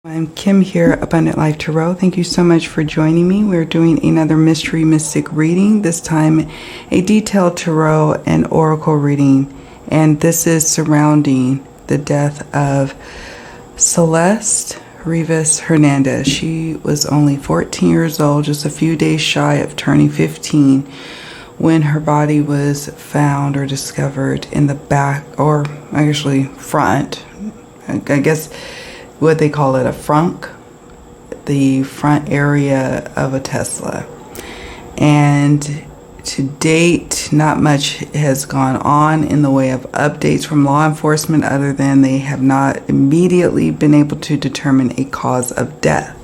I'm Kim here, Abundant Life Tarot. Thank you so much for joining me. We're doing another Mystery Mystic reading, this time a detailed tarot and oracle reading. And this is surrounding the death of Celeste Rivas Hernandez. She was only 14 years old, just a few days shy of turning 15, when her body was found or discovered in the back, or actually front, I guess what they call it, a frunk, the front area of a Tesla. And to date, not much has gone on in the way of updates from law enforcement, other than they have not immediately been able to determine a cause of death.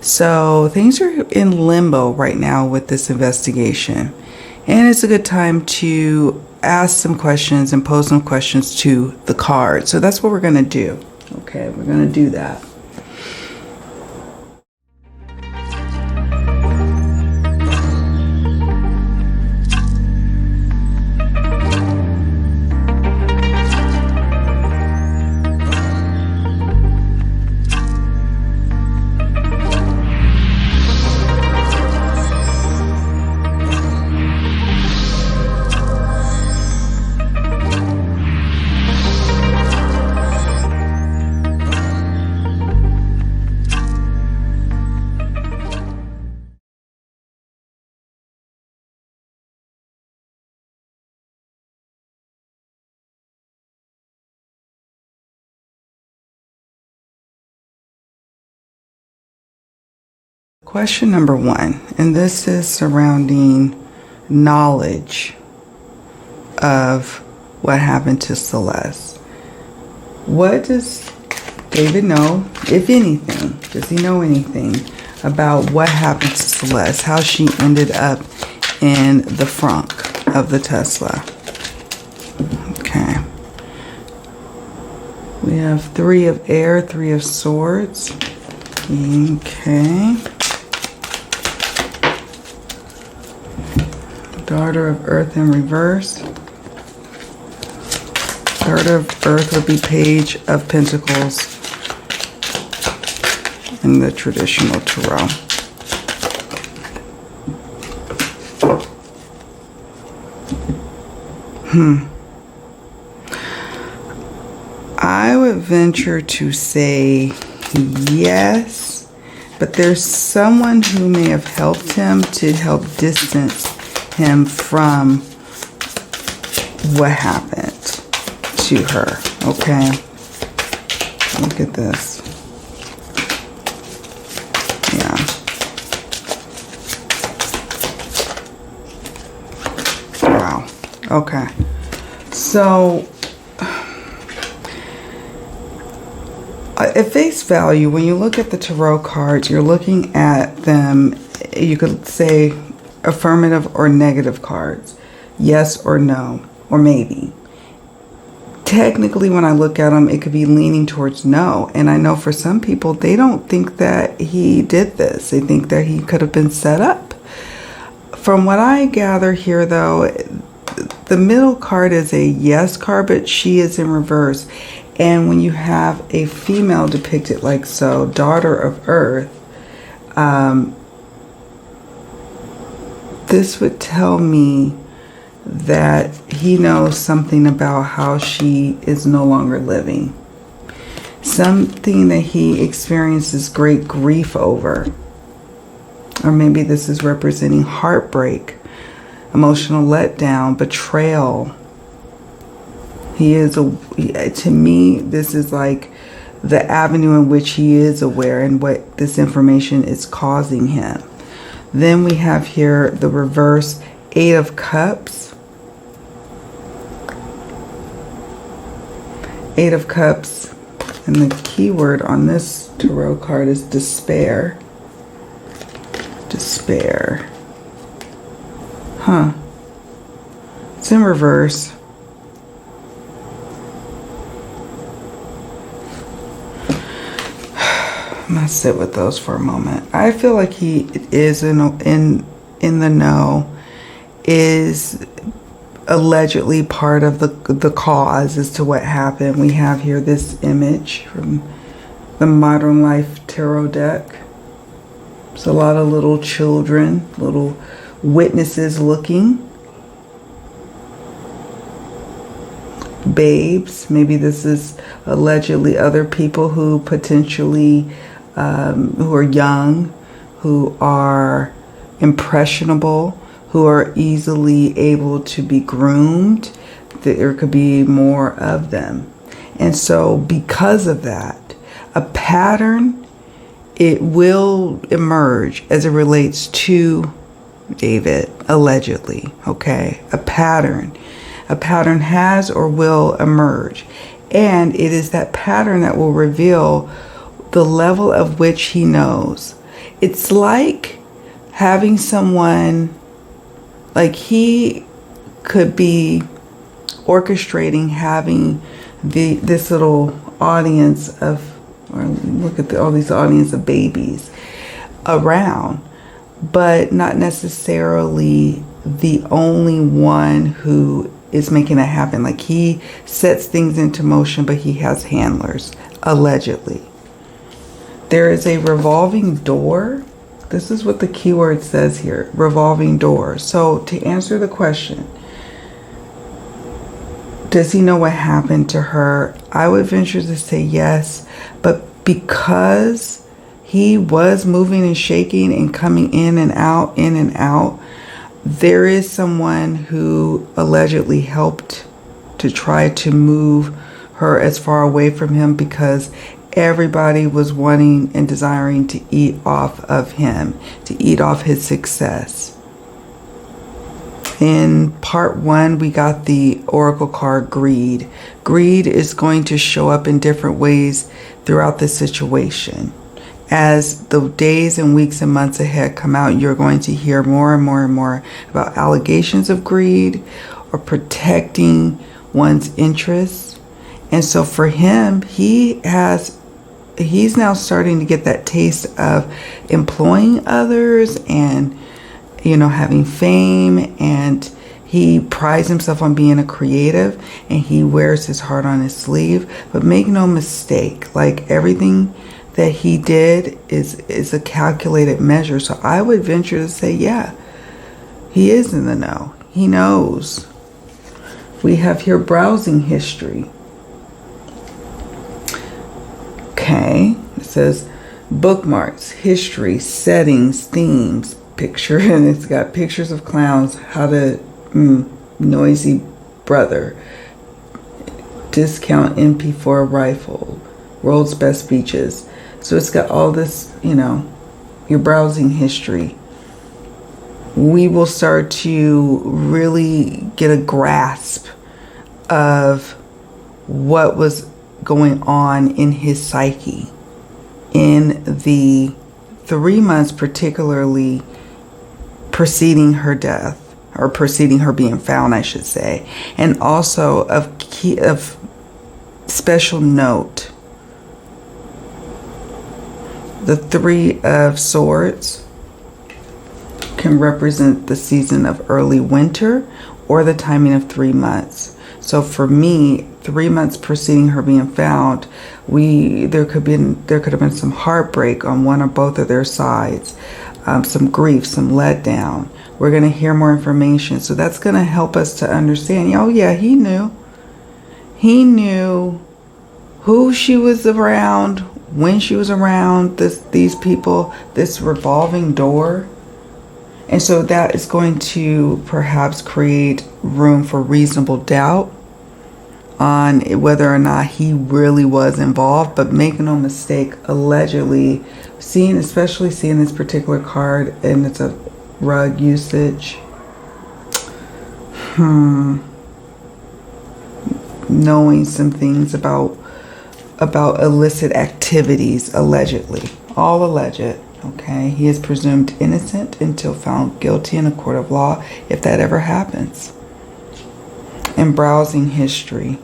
So things are in limbo right now with this investigation. And it's a good time to ask some questions and pose some questions to the card. So that's what we're going to do. Okay, we're going to do that. Question number one, and this is surrounding knowledge of what happened to Celeste. What does David know, if anything? Does he know anything about what happened to Celeste, how she ended up in the frunk of the Tesla? Okay. We have Three of Air, Three of Swords. Okay. Daughter of Earth in reverse. Daughter of Earth would be Page of Pentacles in the traditional tarot. I would venture to say yes, but there's someone who may have helped him to help distance him from what happened to her. Okay, look at this. Yeah. Wow. Okay, so at face value, when you look at the tarot cards, you're looking at them, you could say affirmative or negative cards, yes or no, or maybe. Technically, when I look at them, it could be leaning towards no. And I know for some people, they don't think that he did this. They think that he could have been set up. From what I gather here, though, the middle card is a yes card, but she is in reverse. And when you have a female depicted like so, Daughter of Earth, this would tell me that he knows something about how she is no longer living. Something that he experiences great grief over. Or maybe this is representing heartbreak, emotional letdown, betrayal. He is, to me, this is like the avenue in which he is aware and what this information is causing him. Then we have here the reverse Eight of Cups. Eight of Cups. And the key word on this tarot card is despair. Despair. Huh. It's in reverse. I'm gonna sit with those for a moment. I feel like he is in the know, is allegedly part of the cause as to what happened. We have here this image from the Modern Life Tarot deck. It's a lot of little children, little witnesses looking. Babes. Maybe this is allegedly other people who potentially, who are young, who are impressionable, who are easily able to be groomed. There could be more of them. And so because of that, a pattern, it will emerge as it relates to David, allegedly, okay? A pattern has or will emerge. And it is that pattern that will reveal the level of which he knows. It's like having someone, like he could be orchestrating having this little audience of, or look at all these audience of babies around, but not necessarily the only one who is making it happen. Like he sets things into motion, but he has handlers, allegedly. There is a revolving door. This is what the keyword says here, revolving door. So to answer the question, does he know what happened to her? I would venture to say yes, but because he was moving and shaking and coming in and out, there is someone who allegedly helped to try to move her as far away from him because everybody was wanting and desiring to eat off of him, to eat off his success. In part 1, we got the oracle card greed. Greed is going to show up in different ways throughout the situation. As the days and weeks and months ahead come out, you're going to hear more and more and more about allegations of greed or protecting one's interests. And so for him, he's now starting to get that taste of employing others and, you know, having fame, and he prides himself on being a creative and he wears his heart on his sleeve. But make no mistake, like everything that he did is a calculated measure. So I would venture to say, yeah, he is in the know. He knows. We have here browsing history. Okay, it says bookmarks, history, settings, themes, picture, and it's got pictures of clowns, how to noisy brother, discount MP4 rifle, world's best beaches. So it's got all this, you know, your browsing history. We will start to really get a grasp of what was going on in his psyche in the 3 months, particularly preceding her death, or preceding her being found, I should say. And also of special note, the 3 of Swords can represent the season of early winter or the timing of 3 months. So for me, 3 months preceding her being found, there could have been some heartbreak on one or both of their sides, some grief, some letdown. We're going to hear more information, so that's going to help us to understand. Oh yeah, he knew who she was around, when she was around these people, this revolving door. And so that is going to perhaps create room for reasonable doubt on whether or not he really was involved. But make no mistake, allegedly, especially seeing this particular card, and it's a rug usage. Knowing some things about illicit activities, allegedly. All alleged. Okay, he is presumed innocent until found guilty in a court of law, if that ever happens. And browsing history.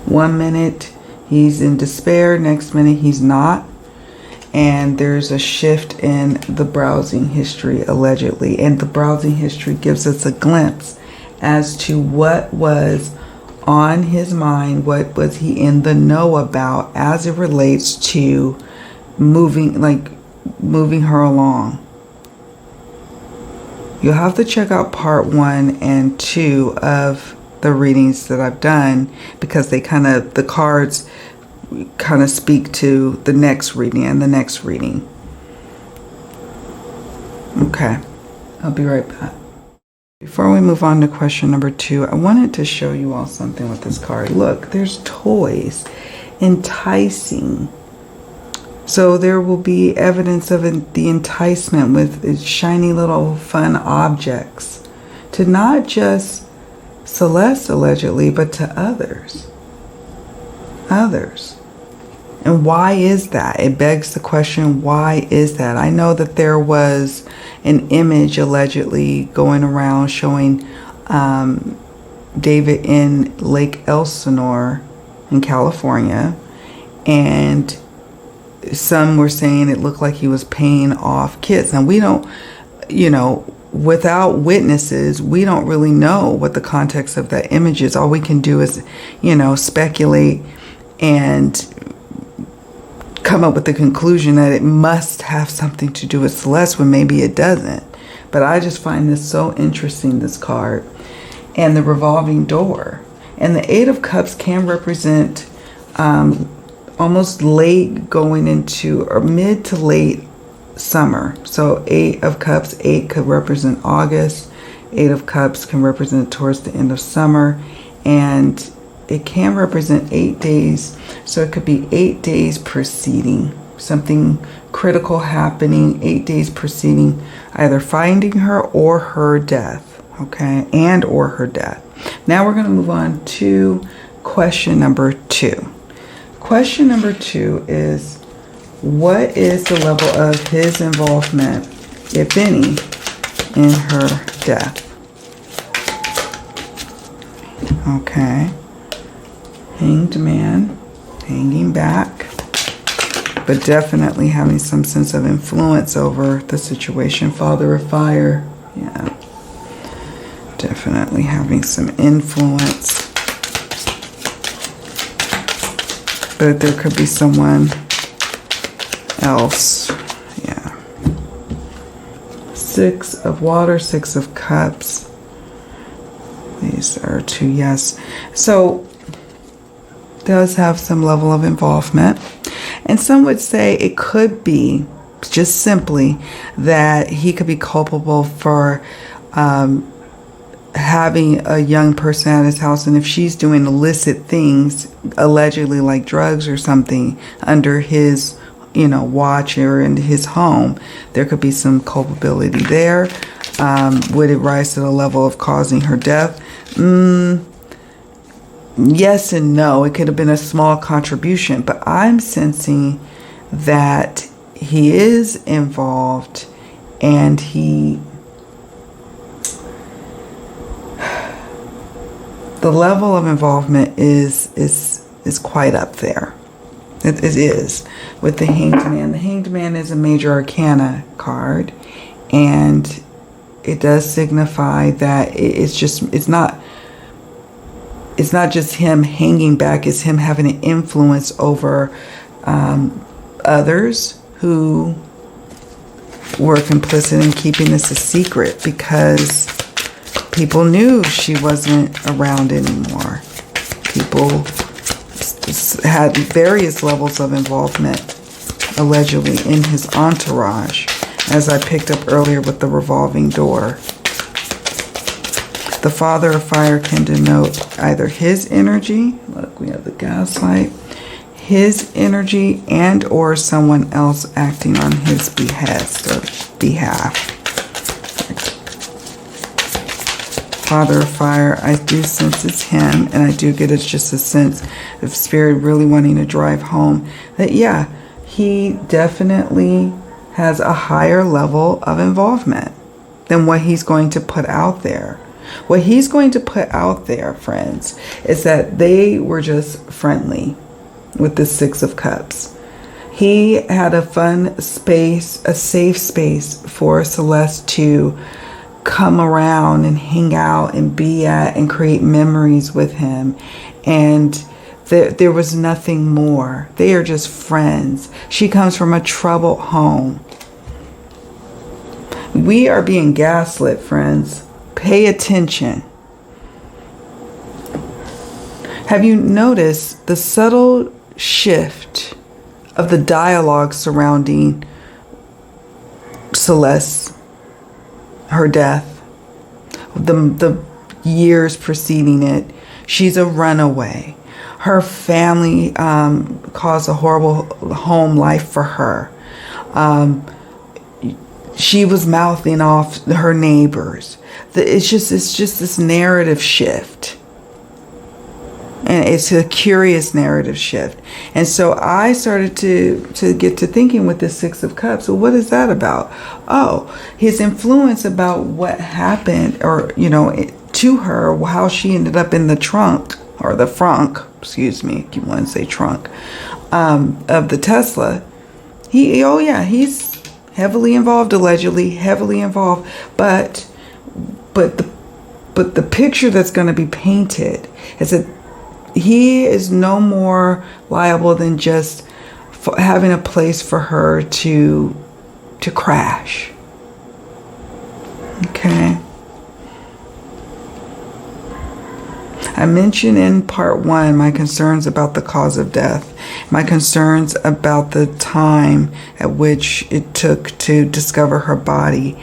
1 minute he's in despair, next minute he's not. And there's a shift in the browsing history, allegedly. And the browsing history gives us a glimpse as to what was on his mind? What was he in the know about as it relates to moving her along? You'll have to check out part 1 and 2 of the readings that I've done, because the cards kind of speak to the next reading and the next reading. Okay, I'll be right back. Before we move on to question number 2, I wanted to show you all something with this card. Look, there's toys, enticing. So there will be evidence of the enticement with shiny little fun objects to not just Celeste allegedly, but to others. And why is that? It begs the question, why is that? I know that there was an image allegedly going around showing David in Lake Elsinore in California, and some were saying it looked like he was paying off kids. Now, we don't, without witnesses, we don't really know what the context of that image is. All we can do is, speculate and come up with the conclusion that it must have something to do with Celeste, when maybe it doesn't. But I just find this so interesting, this card. And the revolving door. And the 8 of Cups can represent almost late going into, or mid to late summer. So 8 of Cups, 8 could represent August. 8 of Cups can represent towards the end of summer. And it can represent 8 days. So it could be 8 days preceding something critical happening, 8 days preceding either finding her or her death. Okay, and or her death. Now we're going to move on to question number 2. Question number 2 is, what is the level of his involvement, if any, in her death? Okay. Hanged man, hanging back, but definitely having some sense of influence over the situation. Father of fire, yeah. Definitely having some influence. But there could be someone else. Yeah. 6 of water, 6 of cups. These are 2 yes. So does have some level of involvement. And some would say it could be just simply that he could be culpable for having a young person at his house, and if she's doing illicit things, allegedly like drugs or something, under his watch or in his home, there could be some culpability there. Would it rise to the level of causing her death? Yes and no. It could have been a small contribution, but I'm sensing that he is involved, and the level of involvement is quite up there. It is with the Hanged Man. The Hanged Man is a major arcana card, and it does signify that it's not just him hanging back, it's him having an influence over others who were complicit in keeping this a secret, because people knew she wasn't around anymore. People had various levels of involvement, allegedly, in his entourage, as I picked up earlier with the revolving door. The Father of Fire can denote either his energy, look, we have the gaslight, his energy, and or someone else acting on his behest or behalf. Father of Fire, I do sense it's him, and I do get it's just a sense of spirit really wanting to drive home that, yeah, he definitely has a higher level of involvement than what he's going to put out there. What he's going to put out there, friends, is that they were just friendly with the 6 of Cups. He had a fun space, a safe space for Celeste to come around and hang out and be at and create memories with him. And there was nothing more. They are just friends. She comes from a troubled home. We are being gaslit, friends. Pay attention. Have you noticed the subtle shift of the dialogue surrounding Celeste, her death, the years preceding it? She's a runaway. Her family caused a horrible home life for her. She was mouthing off her neighbors. It's just this narrative shift. And it's a curious narrative shift. And so I started to get to thinking with the Six of Cups, well, what is that about? Oh, his influence about what happened, or, to her, how she ended up in the trunk, or the frunk, excuse me, if you want to say trunk, of the Tesla. He's heavily involved, allegedly, heavily involved. But the picture that's going to be painted is that he is no more liable than just having a place for her to crash. Okay. I mentioned in part 1 my concerns about the cause of death, my concerns about the time at which it took to discover her body,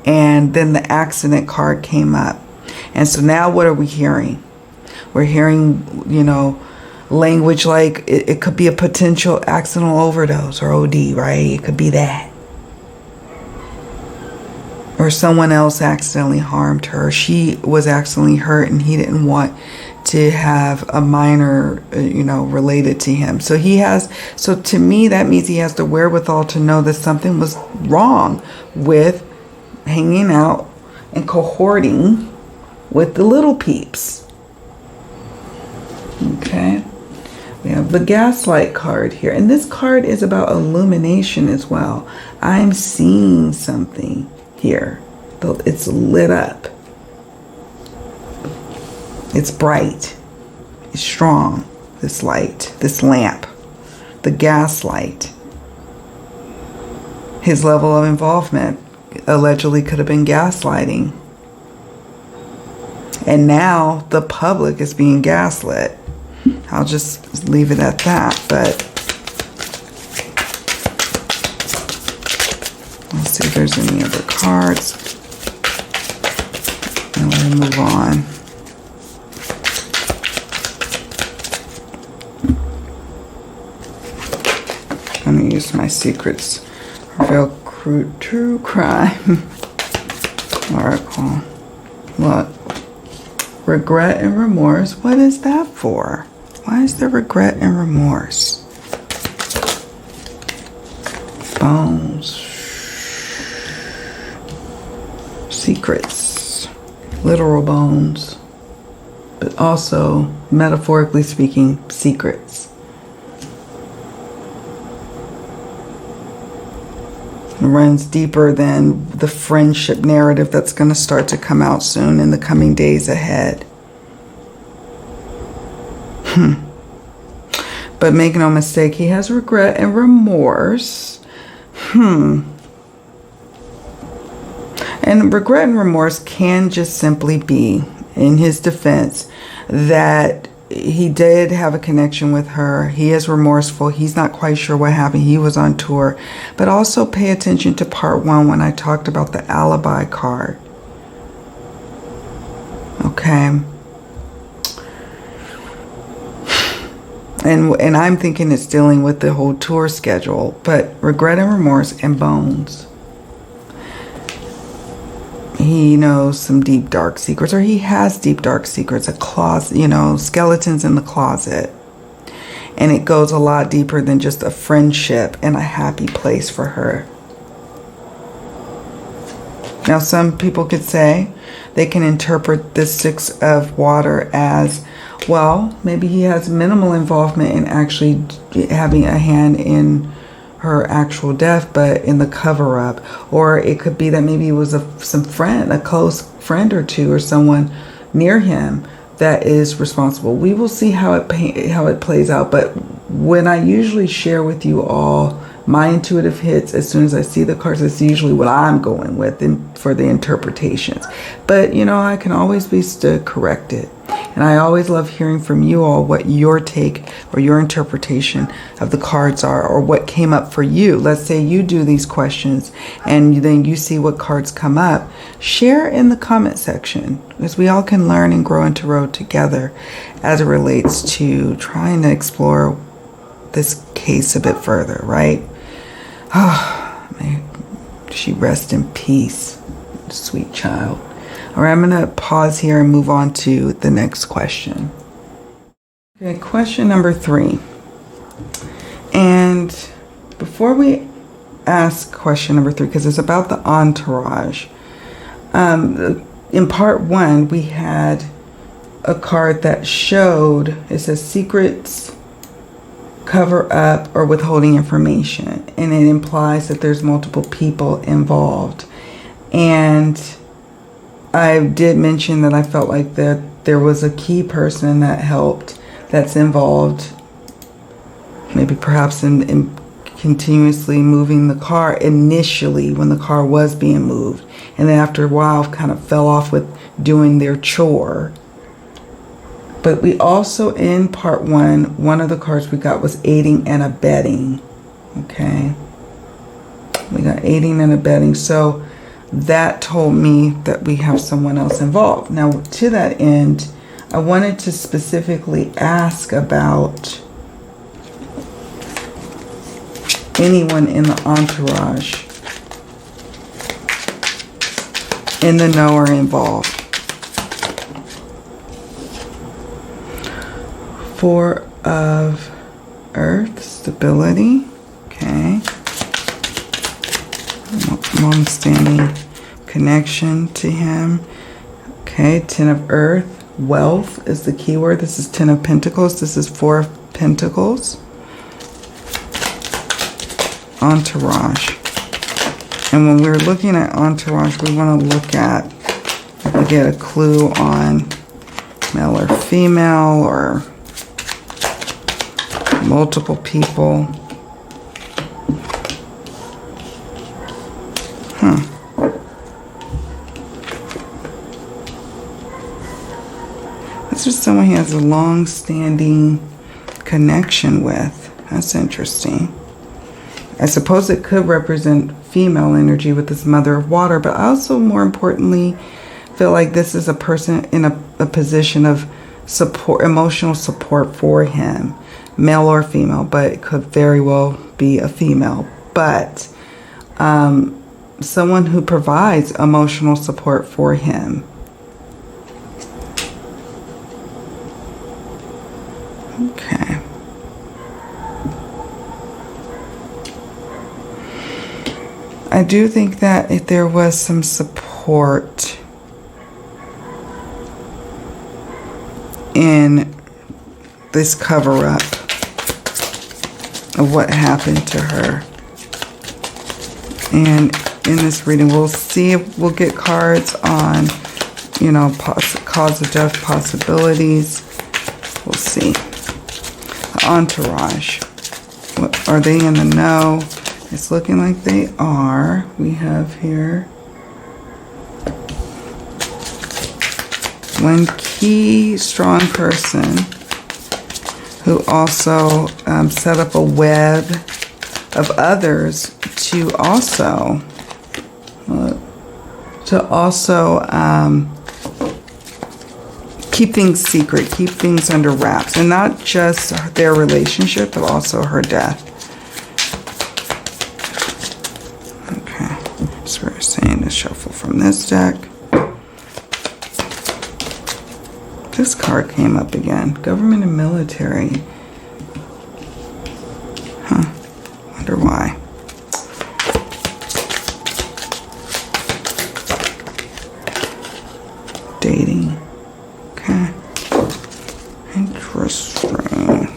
and then the accident card came up. And so now what are we hearing? We're hearing, language like it could be a potential accidental overdose or OD, right? It could be that. Or someone else accidentally harmed her. She was accidentally hurt and he didn't want to have a minor, related to him. So to me, that means he has the wherewithal to know that something was wrong with hanging out and cohorting with the little peeps. Okay. We have the gaslight card here. And this card is about illumination as well. I'm seeing something here. It's lit up. It's bright. It's strong. This light, this lamp, the gaslight. His level of involvement allegedly could have been gaslighting. And now the public is being gaslit. I'll just leave it at that, but let's see if there's any other cards. And we'll move on. I'm going to use my secrets. Reveal true crime. Oracle. What? Regret and remorse. What is that for? Why is there regret and remorse? Bones. Secrets. Literal bones. But also, metaphorically speaking, secrets. It runs deeper than the friendship narrative that's going to start to come out soon in the coming days ahead. But make no mistake, he has regret and remorse. And regret and remorse can just simply be, in his defense, that he did have a connection with her. He is remorseful. He's not quite sure what happened. He was on tour. But also pay attention to part 1 when I talked about the alibi card. Okay. And I'm thinking it's dealing with the whole tour schedule. But regret and remorse and bones. He knows some deep, dark secrets, or he has deep, dark secrets, a closet, skeletons in the closet. And it goes a lot deeper than just a friendship and a happy place for her. Now, some people could say they can interpret this Six of Water as, well, maybe he has minimal involvement in actually having a hand in her actual death, but in the cover up. Or it could be that maybe it was some friend, a close friend or two, or someone near him that is responsible. We will see how it plays out. But when I usually share with you all my intuitive hits, as soon as I see the cards, it's usually what I'm going with for the interpretations. But you know, I can always be corrected. And I always love hearing from you all what your take or your interpretation of the cards are, or what came up for you. Let's say you do these questions and then you see what cards come up. Share in the comment section, because we all can learn and grow in tarot together as it relates to trying to explore this case a bit further, right? Oh, may she rest in peace, sweet child. All right, I'm going to pause here and move on to the next question. Okay, question number 3. And before we ask question number 3, because it's about the entourage, in part 1, we had a card that showed, it says secrets, cover up, or withholding information. And it implies that there's multiple people involved. And I did mention that I felt like that there was a key person that helped, that's involved, maybe perhaps in continuously moving the car initially when the car was being moved, and then after a while kind of fell off with doing their chore. But we also, in part 1, one of the cards we got was aiding and abetting. Okay, we got aiding and abetting. So that told me that we have someone else involved. Now, to that end, I wanted to specifically ask about anyone in the entourage, in the know, or involved. 4 of Earth, stability. Okay. Long-standing connection to him. Okay, 10 of Earth. Wealth is the key word. This is 10 of Pentacles. This is 4 of Pentacles. Entourage. And when we're looking at entourage, we want to look at, if we get a clue on male or female, or multiple people. This is someone he has a long-standing connection with. That's interesting. I suppose it could represent female energy with this Mother of Water, but I also, more importantly, feel like this is a person in a position of support, emotional support for him, male or female, but it could very well be a female. But someone who provides emotional support for him. Okay. I do think that if there was some support in this cover-up of what happened to her. And in this reading, we'll see if we'll get cards on, you know, cause of death possibilities. We'll see. The entourage. What, are they in the know? It's looking like they are. We have here one key strong person who also set up a web of others to also keep things secret, keep things under wraps, and not just their relationship, but also her death. Okay, so we're saying to shuffle from this deck. This card came up again. Government and military. Huh. Wonder why. Dating. Okay. Interesting.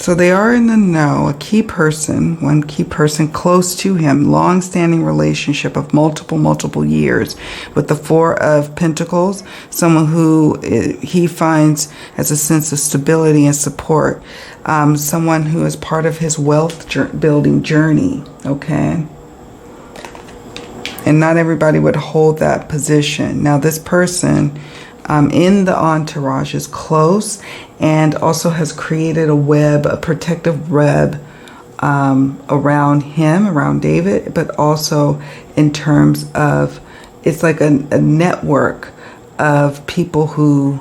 So they are in the know, a key person, one key person close to him, long-standing relationship of multiple years with the Four of Pentacles, someone who he finds has a sense of stability and support, someone who is part of his wealth building journey, okay? And not everybody would hold that position. Now this person in the entourage is close and also has created a web, a protective web around him, around David, but also in terms of, it's like a network of people who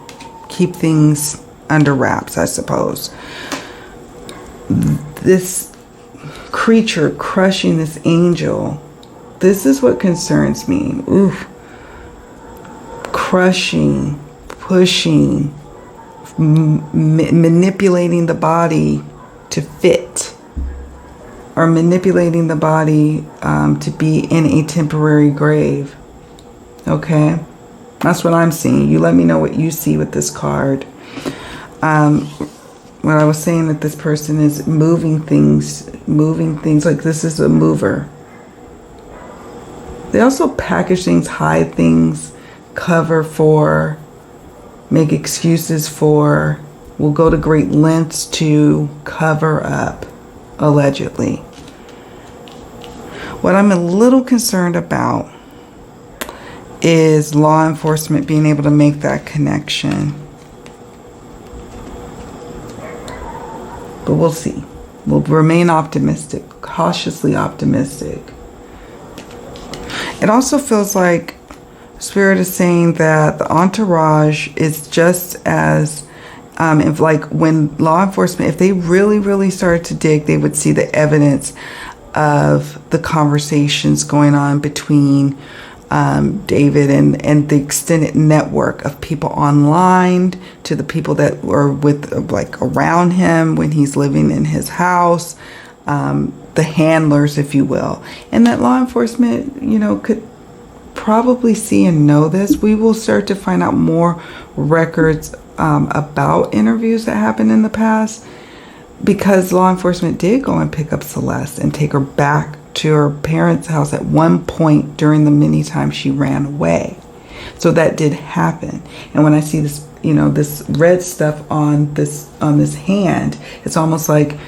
keep things under wraps, I suppose. This creature crushing this angel, this is what concerns me. Oof. Crushing, pushing, manipulating the body to fit, or manipulating the body to be in a temporary grave. Okay, that's what I'm seeing. You let me know what you see with this card. What I was saying, that this person is moving things like this is a mover. They also package things, hide things, cover for, make excuses for, will go to great lengths to cover up, allegedly. What I'm a little concerned about is law enforcement being able to make that connection. But we'll see. We'll remain optimistic, cautiously optimistic. It also feels like Spirit is saying that the entourage is just as, if like when law enforcement, if they really started to dig, they would see the evidence of the conversations going on between David and the extended network of people online, to the people that were with, like, around him when he's living in his house, the handlers, if you will, and that law enforcement, you know, could probably see and know this. We will start to find out more records about interviews that happened in the past, because law enforcement did go and pick up Celeste and take her back to her parents' house at one point during the many times she ran away. So that did happen. And when I see this, you know, this red stuff on this hand, it's almost like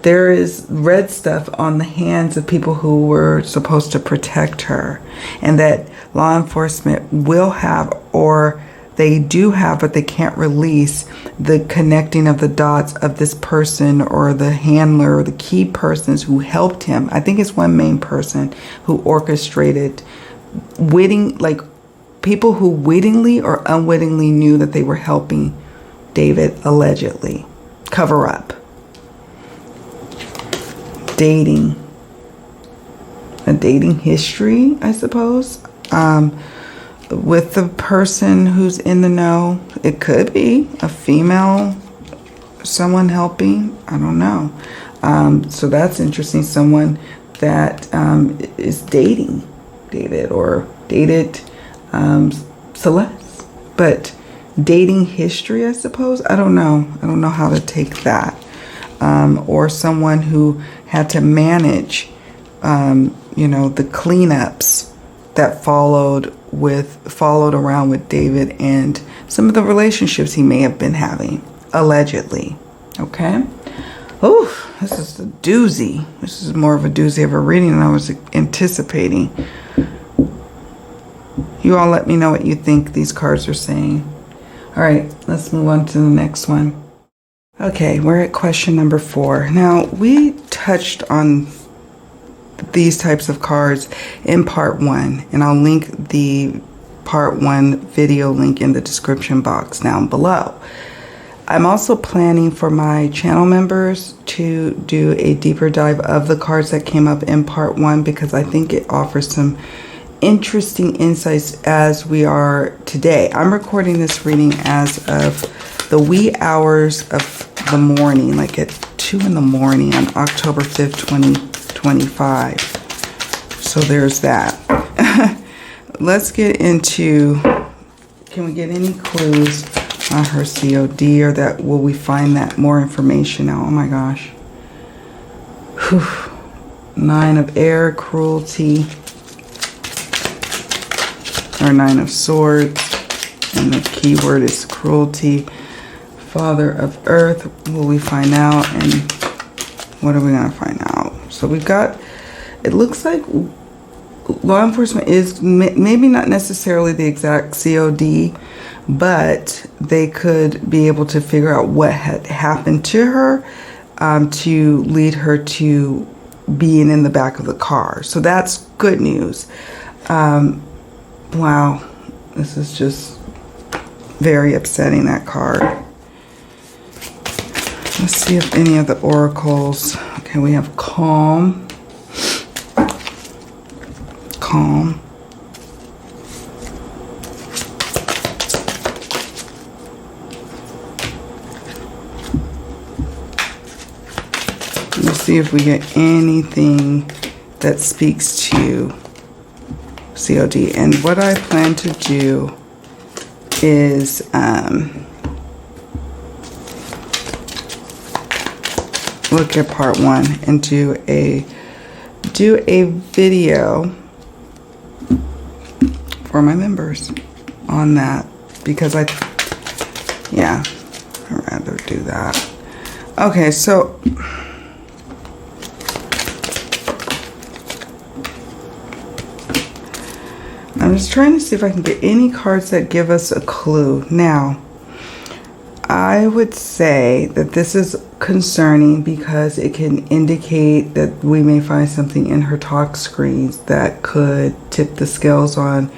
there is red stuff on the hands of people who were supposed to protect her, and that law enforcement will have, or they do have, but they can't release the connecting of the dots of this person or the handler or the key persons who helped him. I think it's one main person who orchestrated, like people who wittingly or unwittingly knew that they were helping David allegedly cover up. Dating, a dating history, I suppose, with the person who's in the know. It could be a female, someone helping, I don't know. So that's interesting. Someone that is dating David or dated Celeste, but dating history, I suppose. I don't know. I don't know how to take that. Or someone who had to manage, you know, the cleanups that followed around with David and some of the relationships he may have been having, allegedly. Okay. Oh, this is a doozy. This is more of a doozy of a reading than I was anticipating. You all let me know what you think these cards are saying. All right, let's move on to the next one. Okay, we're at question number 4. Now, we touched on these types of cards in part 1, and I'll link the part 1 video link in the description box down below. I'm also planning for my channel members to do a deeper dive of the cards that came up in part 1, because I think it offers some interesting insights as we are today. I'm recording this reading as of the wee hours of the morning, like at 2 in the morning on October 5th, 2025. So there's that. Let's get into, can we get any clues Not her COD, or that, will we find that more information out? Oh my gosh. Whew. 9 of air, cruelty. Or 9 of swords. And the key word is cruelty. Father of earth, will we find out? And what are we going to find out? So we've got, it looks like law enforcement is maybe not necessarily the exact COD, but they could be able to figure out what had happened to her to lead her to being in the back of the car. So that's good news. Wow, this is just very upsetting, that card. Let's see if any of the oracles. Okay, we have calm. Calm. Let's see if we get anything that speaks to COD. And what I plan to do is look at part 1 and do a video for my members on that, because I'd rather do that. Okay, so I'm just trying to see if I can get any cards that give us a clue. Now, I would say that this is concerning because it can indicate that we may find something in her talk screens that could tip the scales on,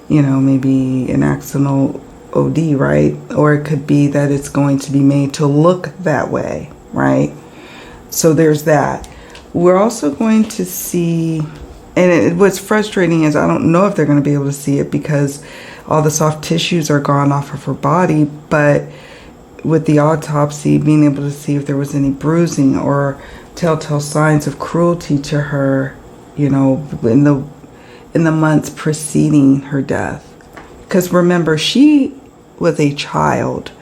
you know, maybe an accidental OD, right? Or it could be that it's going to be made to look that way, right? So there's that. We're also going to see, and what's frustrating is I don't know if they're going to be able to see it because all the soft tissues are gone off of her body, but with the autopsy, being able to see if there was any bruising or telltale signs of cruelty to her, you know, in the months preceding her death. Because remember, she was a child,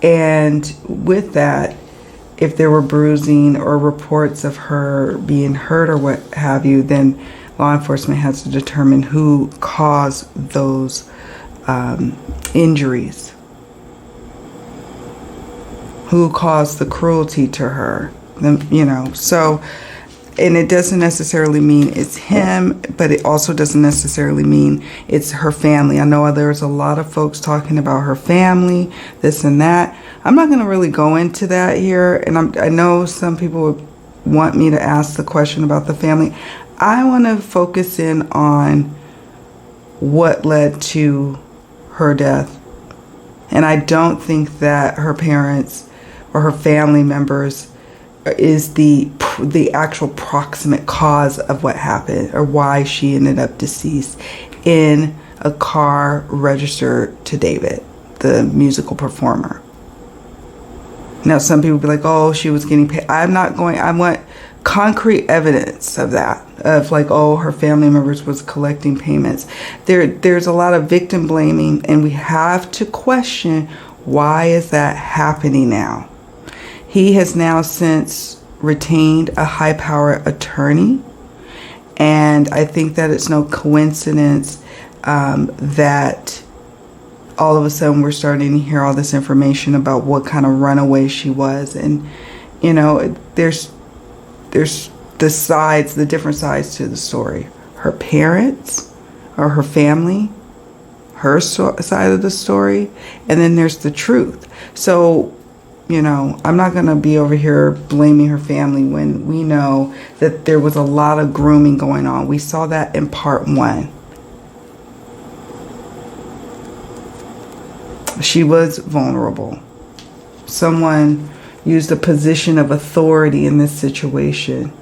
and with that, if there were bruising or reports of her being hurt or what have you, then law enforcement has to determine who caused those injuries. Who caused the cruelty to her, you know. So, and it doesn't necessarily mean it's him, but it also doesn't necessarily mean it's her family. I know there's a lot of folks talking about her family, this and that. I'm not going to really go into that here, and I know some people would want me to ask the question about the family. I want to focus in on what led to her death, and I don't think that her parents or her family members is the actual proximate cause of what happened or why she ended up deceased in a car registered to David, the musical performer. Now, some people be like, oh, she was getting paid. I want concrete evidence of that, of like, oh, her family members was collecting payments. There's a lot of victim blaming, and we have to question, why is that happening now? He has now since retained a high-powered attorney, and I think that it's no coincidence that all of a sudden we're starting to hear all this information about what kind of runaway she was. And, you know, there's the different sides to the story. Her parents or her family, her side of the story, and then there's the truth. So, you know, I'm not going to be over here blaming her family when we know that there was a lot of grooming going on. We saw that in part 1. She was vulnerable. Someone used a position of authority in this situation,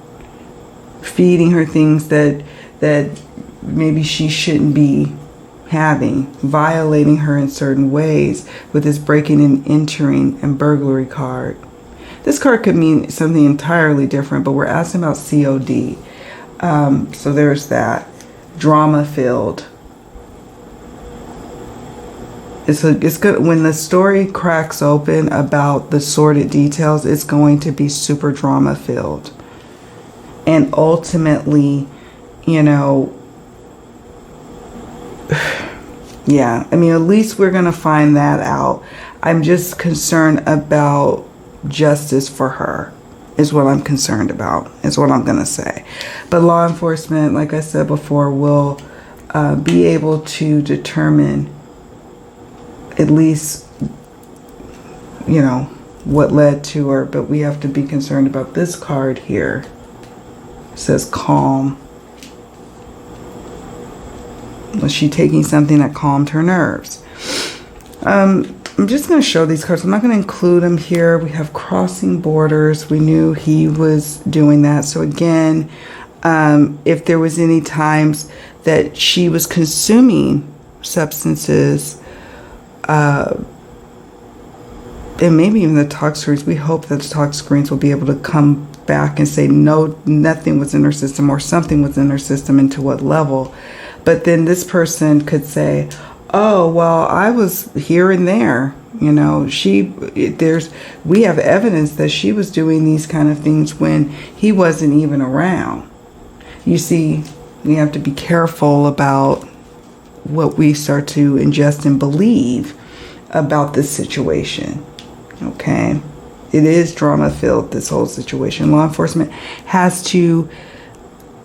feeding her things that maybe she shouldn't be having, violating her in certain ways with this breaking and entering and burglary card. This card could mean something entirely different, but we're asking about COD. So there's that. Drama filled. It's good when the story cracks open about the sordid details. It's going to be super drama filled, and ultimately, you know, yeah, I mean, at least we're gonna find that out. I'm just concerned about justice for her, is what I'm concerned about, is what I'm gonna say. But law enforcement, like I said before, will be able to determine at least, you know, what led to her. But we have to be concerned about this card here. It says calm. Was she taking something that calmed her nerves? I'm just going to show these cards. I'm not going to include them here. We have crossing borders. We knew he was doing that. So again, if there was any times that she was consuming substances, and maybe even the tox screens, we hope that the tox screens will be able to come back and say no, nothing was in her system, or something was in her system, and to what level. But then this person could say, oh, well, I was here and there, you know, we have evidence that she was doing these kind of things when he wasn't even around. You see, we have to be careful about what we start to ingest and believe about this situation. Okay, it is drama filled, this whole situation. Law enforcement has to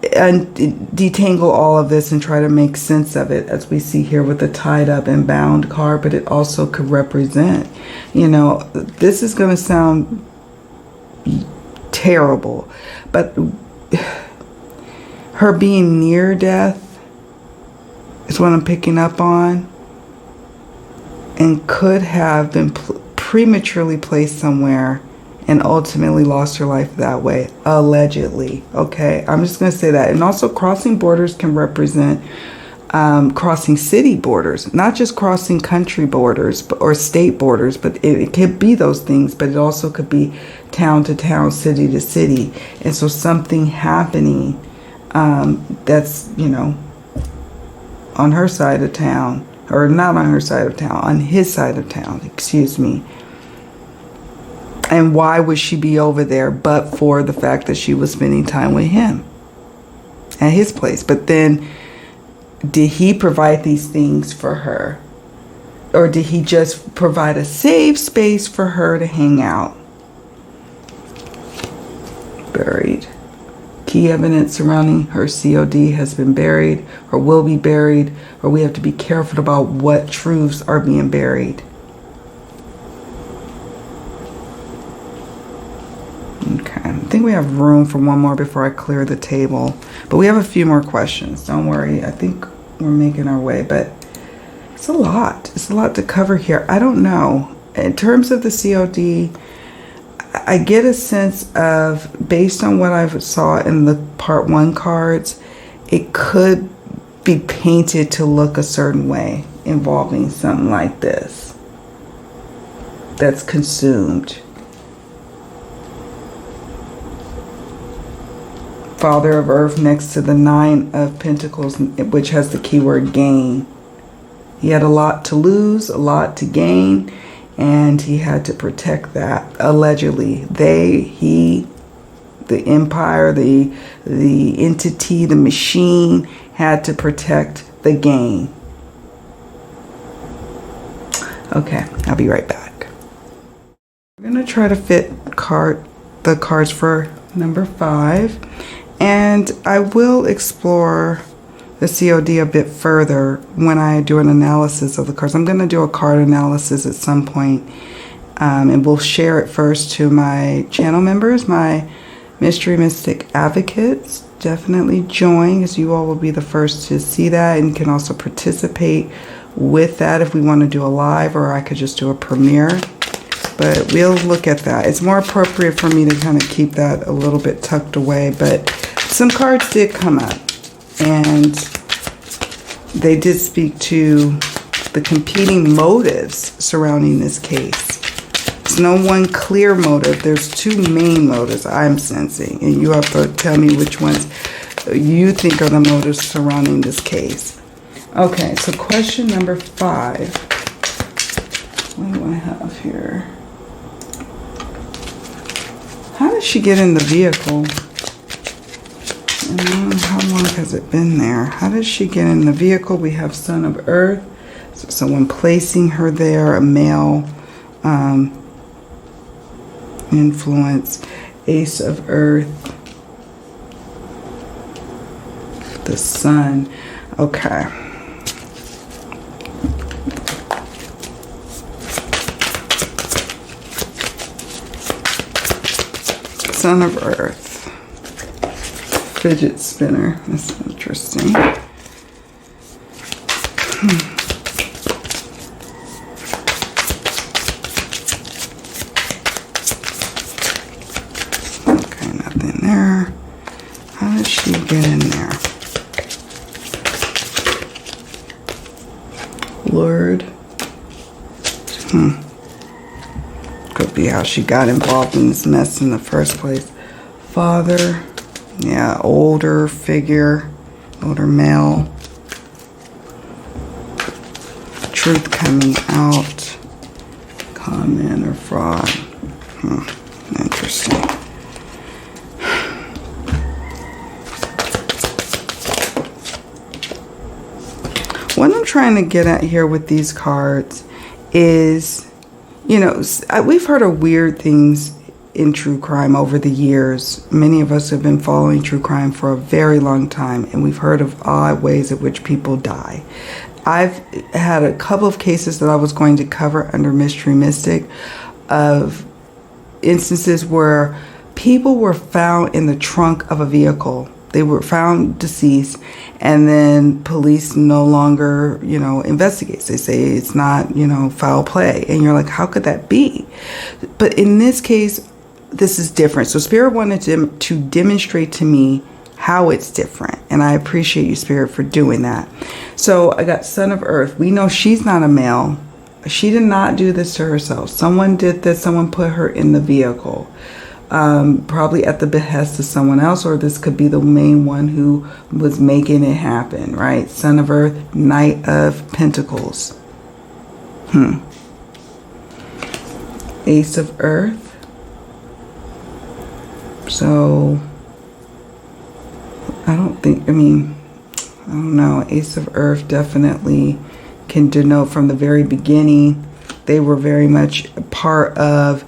detangle all of this and try to make sense of it, as we see here with the tied up and bound card. But it also could represent, you know, this is going to sound terrible, but her being near death is what I'm picking up on, and could have been prematurely placed somewhere and ultimately lost her life that way, allegedly. Okay, I'm just going to say that. And also, crossing borders can represent crossing city borders, not just crossing country borders or state borders, but it could be those things, but it also could be town to town, city to city. And so something happening that's, you know, on her side of town, or not on her side of town, on his side of town, excuse me. And why would she be over there but for the fact that she was spending time with him at his place? But then, did he provide these things for her? Or did he just provide a safe space for her to hang out? Buried. Key evidence surrounding her COD has been buried or will be buried, or we have to be careful about what truths are being buried. Okay, I think we have room for one more before I clear the table. But we have a few more questions. Don't worry. I think we're making our way. But it's a lot. It's a lot to cover here. I don't know. In terms of the COD, I get a sense of, based on what I saw in the part 1 cards, it could be painted to look a certain way involving something like this that's consumed. Father of Earth next to the 9 of Pentacles, which has the keyword gain. He had a lot to lose, a lot to gain, and he had to protect that. Allegedly, he, the empire, the entity, the machine, had to protect the gain. Okay, I'll be right back. We're gonna try to fit the cards for number 5. And I will explore the COD a bit further when I do an analysis of the cards. I'm going to do a card analysis at some point, and we'll share it first to my channel members, my Mystery Mystic Advocates. Definitely join, because you all will be the first to see that, and can also participate with that if we want to do a live, or I could just do a premiere. But we'll look at that. It's more appropriate for me to kind of keep that a little bit tucked away. But some cards did come up, and they did speak to the competing motives surrounding this case. There's no one clear motive. There's 2 main motives I'm sensing, and you have to tell me which ones you think are the motives surrounding this case. Okay, so question number 5. What do I have here? How did she get in the vehicle? How long has it been there? How did she get in the vehicle? We have Son of Earth. So someone placing her there, a male influence. Ace of Earth. The Sun. Okay. Son of Earth. Fidget spinner. That's interesting. Okay, nothing there. How did she get in there? Lured. Could be how she got involved in this mess in the first place. Father. Yeah, older figure. Older male. Truth coming out. Con man or fraud. Interesting. What I'm trying to get at here with these cards is, you know, we've heard of weird things in true crime over the years. Many of us have been following true crime for a very long time, and we've heard of odd ways in which people die. I've had a couple of cases that I was going to cover under Mystery Mystic of instances where people were found in the trunk of a vehicle. They were found deceased, and then police no longer, you know, investigates. They say it's not, you know, foul play. And you're like, how could that be? But in this case, this is different. So Spirit wanted to demonstrate to me how it's different. And I appreciate you, Spirit, for doing that. So I got Son of Earth. We know she's not a male. She did not do this to herself. Someone did this. Someone put her in the vehicle. Probably at the behest of someone else, or this could be the main one who was making it happen, right? Son of Earth, Knight of Pentacles. Ace of Earth. So, I don't know. Ace of Earth definitely can denote from the very beginning, they were very much a part of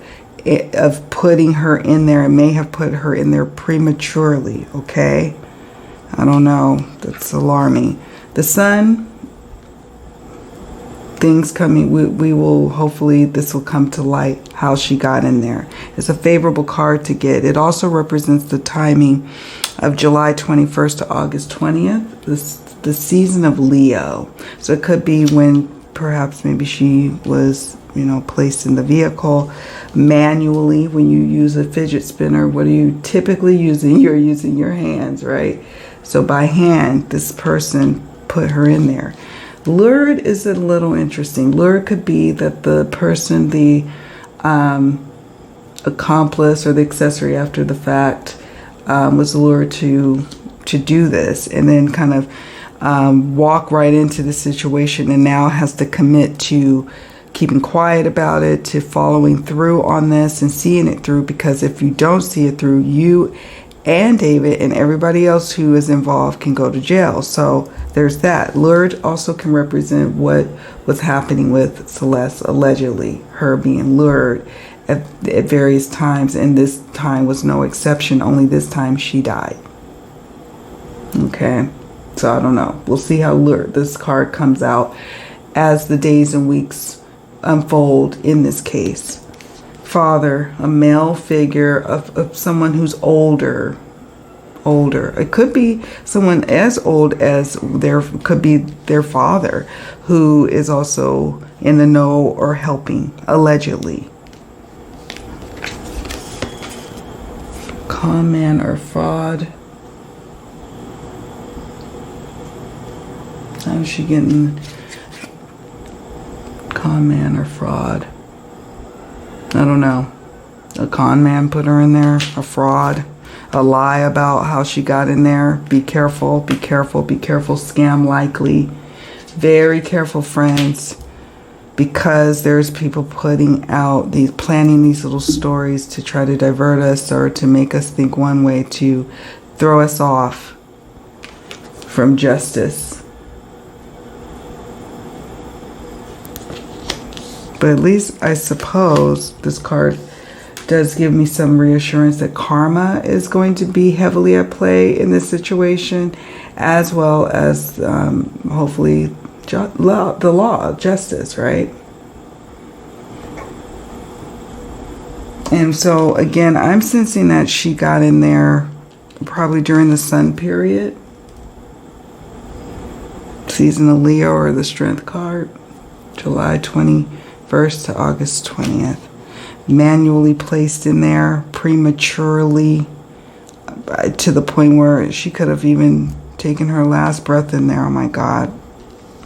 putting her in there, and may have put her in there prematurely, okay? I don't know. That's alarming. The Sun, things coming, we will, hopefully this will come to light how she got in there. It's a favorable card to get. It also represents the timing of July 21st to August 20th, the season of Leo. So it could be when perhaps maybe she was, you know, placed in the vehicle manually. When you use a fidget spinner, what are you typically using? You're using your hands, right? So by hand, this person put her in there. Lured is a little interesting. Lured could be that the person, the accomplice or the accessory after the fact, was lured to do this, and then kind of walk right into the situation, and now has to commit to keeping quiet about it, to following through on this and seeing it through, because if you don't see it through, you and David and everybody else who is involved can go to jail. So there's that. Lured also can represent what was happening with Celeste, allegedly, her being lured at various times, and this time was no exception. Only this time she died. Okay, so I don't know. We'll see how lured this card comes out as the days and weeks unfold in this case. Father, a male figure of someone who's older. It could be someone as old as could be their father, who is also in the know or helping, allegedly. Con man or fraud. How is she getting con man or fraud? I don't know. A con man put her in there, a fraud, a lie about how she got in there. Be careful, be careful, be careful. Scam likely. Very careful, friends. because there's people putting out these, planning these little stories to try to divert us or to make us think one way, to throw us off from justice. But at least I suppose this card does give me some reassurance that karma is going to be heavily at play in this situation, as well as hopefully the law, justice, right? And so again, I'm sensing that she got in there probably during the sun period, season of Leo, or the strength card, July 21st to August 20th. Manually placed in there prematurely, to the point where she could have even taken her last breath in there. Oh my God.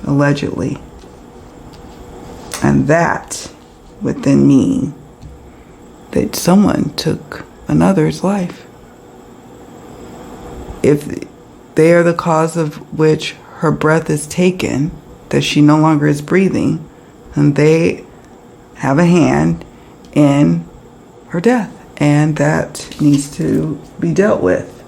Allegedly. And that would then mean that someone took another's life. If they are the cause of which her breath is taken, that she no longer is breathing, and they have a hand in her death, and that needs to be dealt with.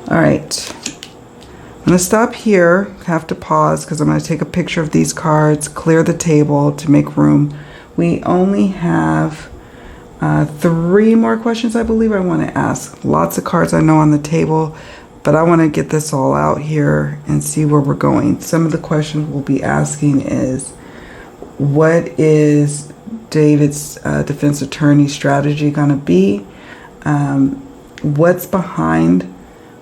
All right, I'm going to stop here. Have to pause because I'm going to take a picture of these cards, clear the table to make room. We only have 3 more questions, I believe, I want to ask. Lots of cards I know on the table, but I want to get this all out here and see where we're going. Some of the questions we'll be asking is, what is David's defense attorney strategy going to be? What's behind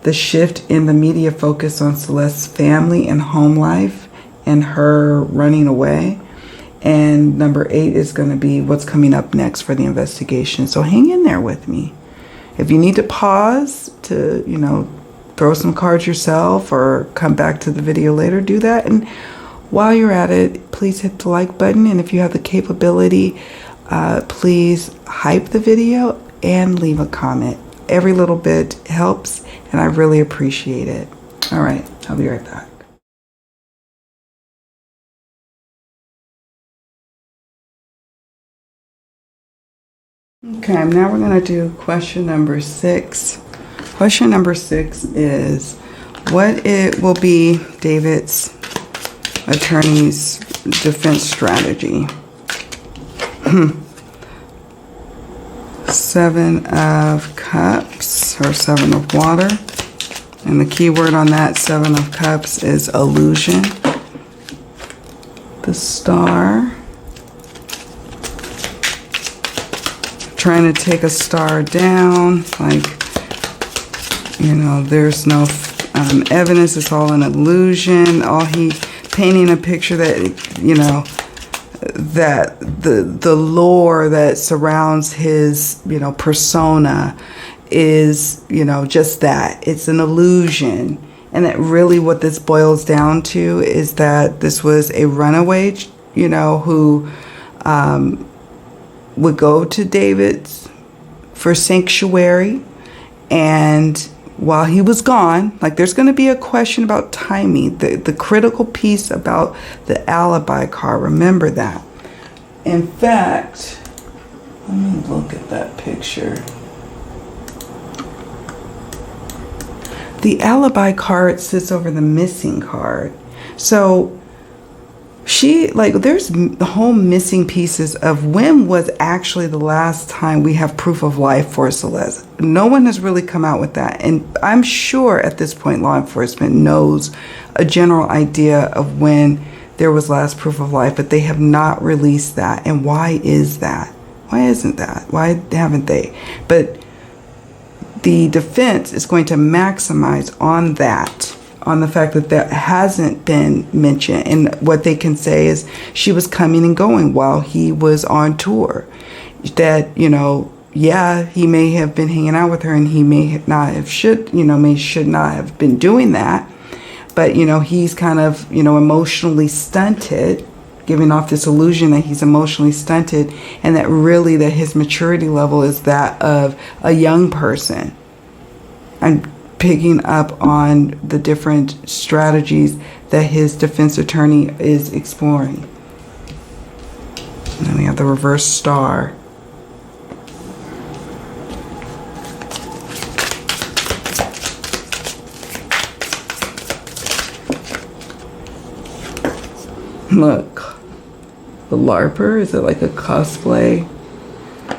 the shift in the media focus on Celeste's family and home life and her running away? And number 8 is going to be what's coming up next for the investigation. So hang in there with me. If you need to pause to, throw some cards yourself or come back to the video later, do that. And while you're at it, please hit the like button. And if you have the capability, please hype the video and leave a comment. Every little bit helps, and I really appreciate it. All right, I'll be right back. Okay, now we're going to do question number 6. Question number 6 is, what it will be David's attorney's defense strategy? 7 of Cups, or 7 of Water. And the key word on that 7 of Cups is illusion. The Star. Trying to take a star down, like, there's no evidence, it's all an illusion. All he painting a picture that, that the lore that surrounds his, persona is, just that. It's an illusion. And that really what this boils down to is that this was a runaway, who would go to David's for sanctuary, and while he was gone, like, there's going to be a question about timing, the critical piece about the alibi card. Remember that. In fact, let me look at that picture. The alibi card sits over the missing card. So there's the whole missing pieces of when was actually the last time we have proof of life for Celeste. No one has really come out with that. And I'm sure at this point law enforcement knows a general idea of when there was last proof of life, but they have not released that. And why is that? Why isn't that? Why haven't they? But the defense is going to maximize on that, on the fact that that hasn't been mentioned. And what they can say is she was coming and going while he was on tour. That, yeah, he may have been hanging out with her, and he may not have should not have been doing that. But, he's kind of, emotionally stunted, giving off this illusion that he's emotionally stunted, and that really that his maturity level is that of a young person. I'm picking up on the different strategies that his defense attorney is exploring. And then we have the reverse star. Look, the LARPer, is it like a cosplay?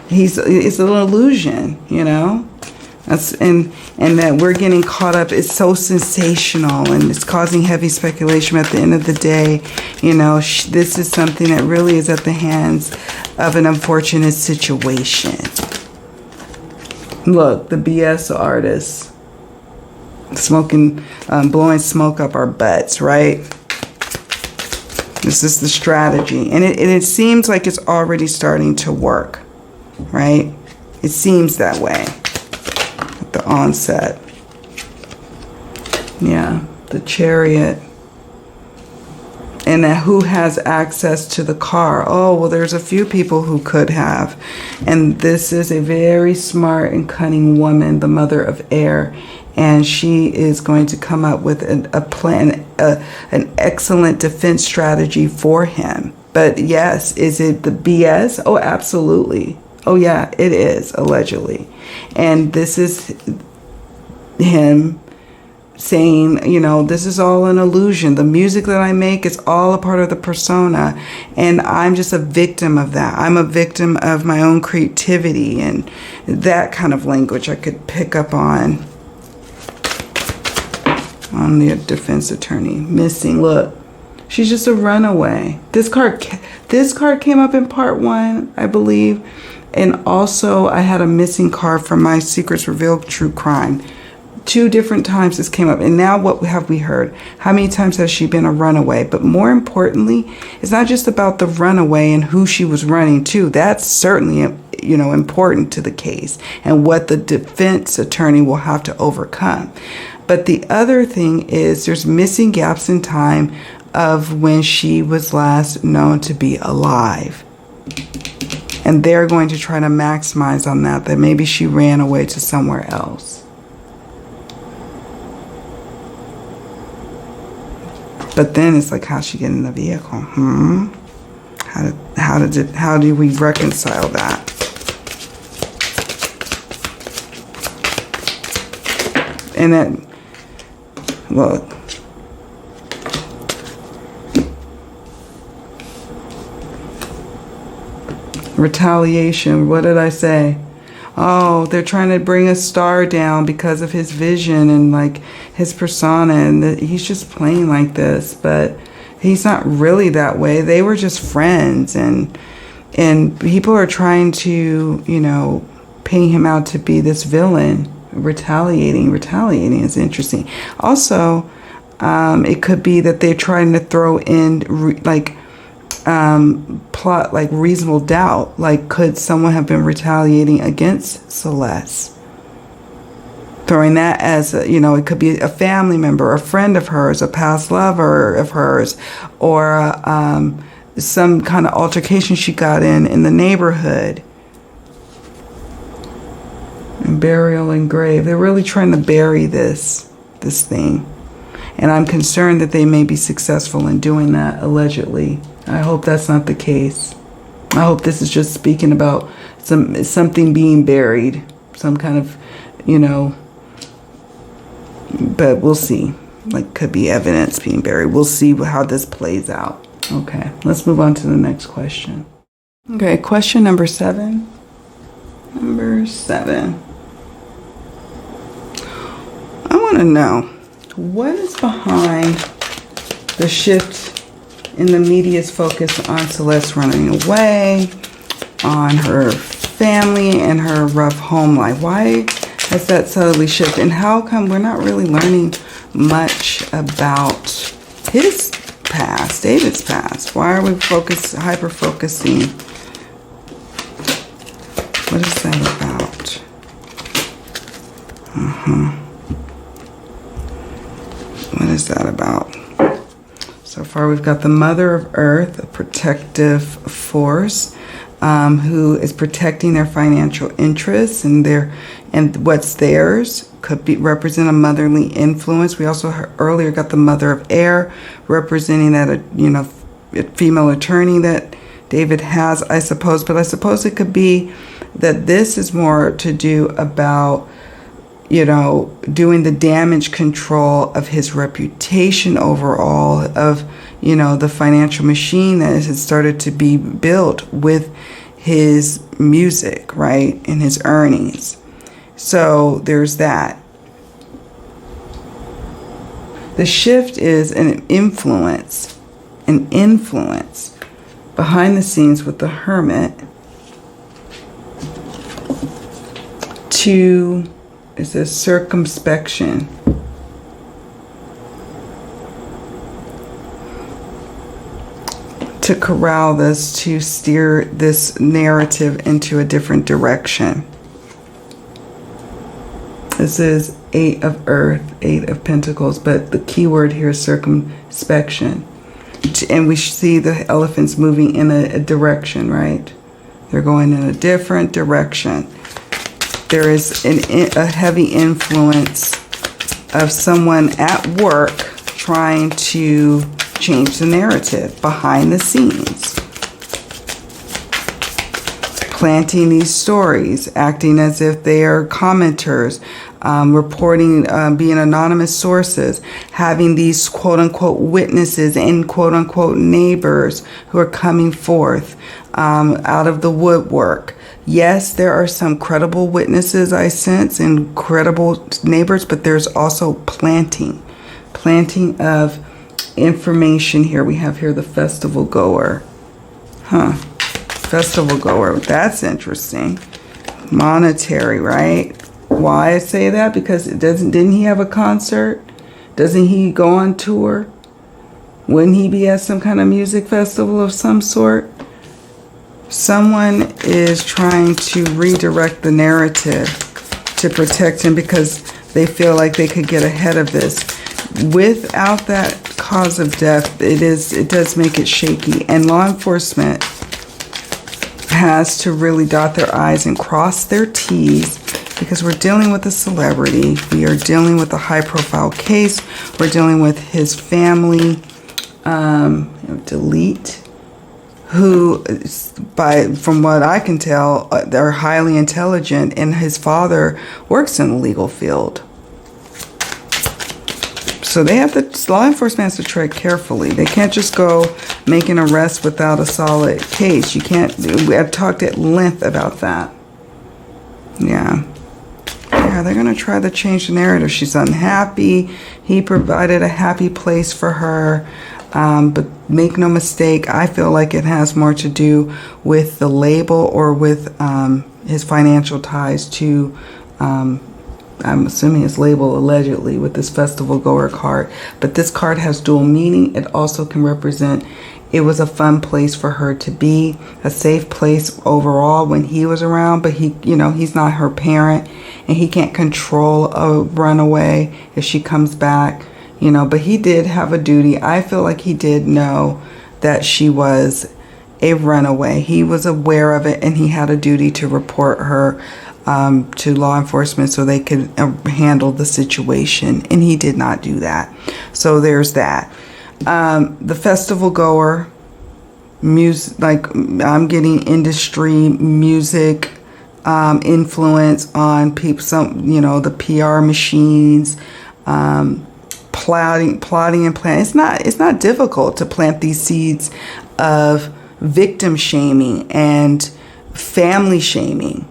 It's an illusion, you know? And that we're getting caught up, it's so sensational and it's causing heavy speculation. At the end of the day, you know, this is something that really is at the hands of an unfortunate situation. Look, the BS artist smoking, blowing smoke up our butts, right? This is the strategy. And it seems like it's already starting to work, right? It seems that way at the onset. Yeah, the Chariot. And that who has access to the car? Oh, well, there's a few people who could have. And this is a very smart and cunning woman, the mother of air. And she is going to come up with a plan, an excellent defense strategy for him. But yes, is it the BS? Oh, absolutely. Oh, yeah, it is, allegedly. And this is him saying, you know, this is all an illusion. The music that I make is all a part of the persona. And I'm just a victim of that. I'm a victim of my own creativity. And that kind of language I could pick up on the defense attorney. Missing. Look, she's just a runaway. This card came up in part 1, I believe. And also I had a missing card from my Secrets Revealed True Crime. 2 different times this came up. And now what have we heard? How many times has she been a runaway? But more importantly, it's not just about the runaway and who she was running to. That's certainly, you know, important to the case and what the defense attorney will have to overcome. But the other thing is there's missing gaps in time of when she was last known to be alive. And they're going to try to maximize on that maybe she ran away to somewhere else. But then it's like, how'd she get in the vehicle? How do we reconcile that? And then, look. Retaliation. What did I say? Oh, they're trying to bring a star down because of his vision and like his persona, and he's just playing like this, but he's not really that way. They were just friends, and people are trying to, you know, paint him out to be this villain. Retaliating is interesting. Also, it could be that they're trying to throw in plot like reasonable doubt, like could someone have been retaliating against Celeste, throwing that as a, you know, it could be a family member, a friend of hers, a past lover of hers, or some kind of altercation she got in the neighborhood. And burial and grave, they're really trying to bury this thing, and I'm concerned that they may be successful in doing that, allegedly. I hope that's not the case. I hope this is just speaking about something being buried, some kind of, you know, but we'll see. Like, could be evidence being buried. We'll see how this plays out. Okay, let's move on to the next question. Okay, question number 7. Number 7. I want to know, what is behind the shift in the media's focus on Celeste running away, on her family, and her rough home life? Why has that subtly shifted? And how come we're not really learning much about his past, David's past? Why are we hyper-focusing? What is that about? What is that about? So far, we've got the Mother of Earth, a protective force, who is protecting their financial interests and what's theirs. Could be represent a motherly influence. We also earlier got the Mother of Air, representing that, you know, female attorney that David has, I suppose, but I suppose it could be that this is more to do about, you know, doing the damage control of his reputation overall, of, you know, the financial machine that has started to be built with his music, right, and his earnings. So there's that. The shift is an influence behind the scenes with the Hermit to, it says, circumspection. To corral this, to steer this narrative into a different direction. This is 8 of Earth, 8 of Pentacles, but the key word here is circumspection. And we see the elephants moving in a direction, right? They're going in a different direction. There is a heavy influence of someone at work trying to change the narrative behind the scenes. Planting these stories, acting as if they are commenters, reporting, being anonymous sources, having these quote-unquote witnesses and quote-unquote neighbors who are coming forth out of the woodwork. Yes, there are some credible witnesses, I sense, and credible neighbors, but there's also planting of information here. We have here the festival goer. Festival goer. That's interesting. Monetary, right? Why I say that? Because didn't he have a concert? Doesn't he go on tour? Wouldn't he be at some kind of music festival of some sort? Someone is trying to redirect the narrative to protect him because they feel like they could get ahead of this. Without that cause of death, it does make it shaky. And law enforcement has to really dot their I's and cross their T's, because we're dealing with a celebrity. We are dealing with a high-profile case. We're dealing with his family. Delete, who, from what I can tell, they're highly intelligent, and his father works in the legal field. So they have to, law enforcement has to tread carefully. They can't just go make an arrest without a solid case. You can't. I've talked at length about that. Yeah, they're going to try to change the narrative. She's unhappy. He provided a happy place for her. But make no mistake, I feel like it has more to do with the label or with his financial ties to, I'm assuming his label allegedly, with this festival goer card. But this card has dual meaning. It also can represent it was a fun place for her to be, a safe place overall when he was around. But he, you know, he's not her parent, and he can't control a runaway if she comes back. You know, but he did have a duty. I feel like he did know that she was a runaway. He was aware of it, and he had a duty to report her to law enforcement so they could handle the situation. And he did not do that. So there's that. The festival goer, music, like I'm getting industry, music, influence on people, some, you know, the PR machines, plotting and planning. It's not difficult to plant these seeds of victim shaming and family shaming.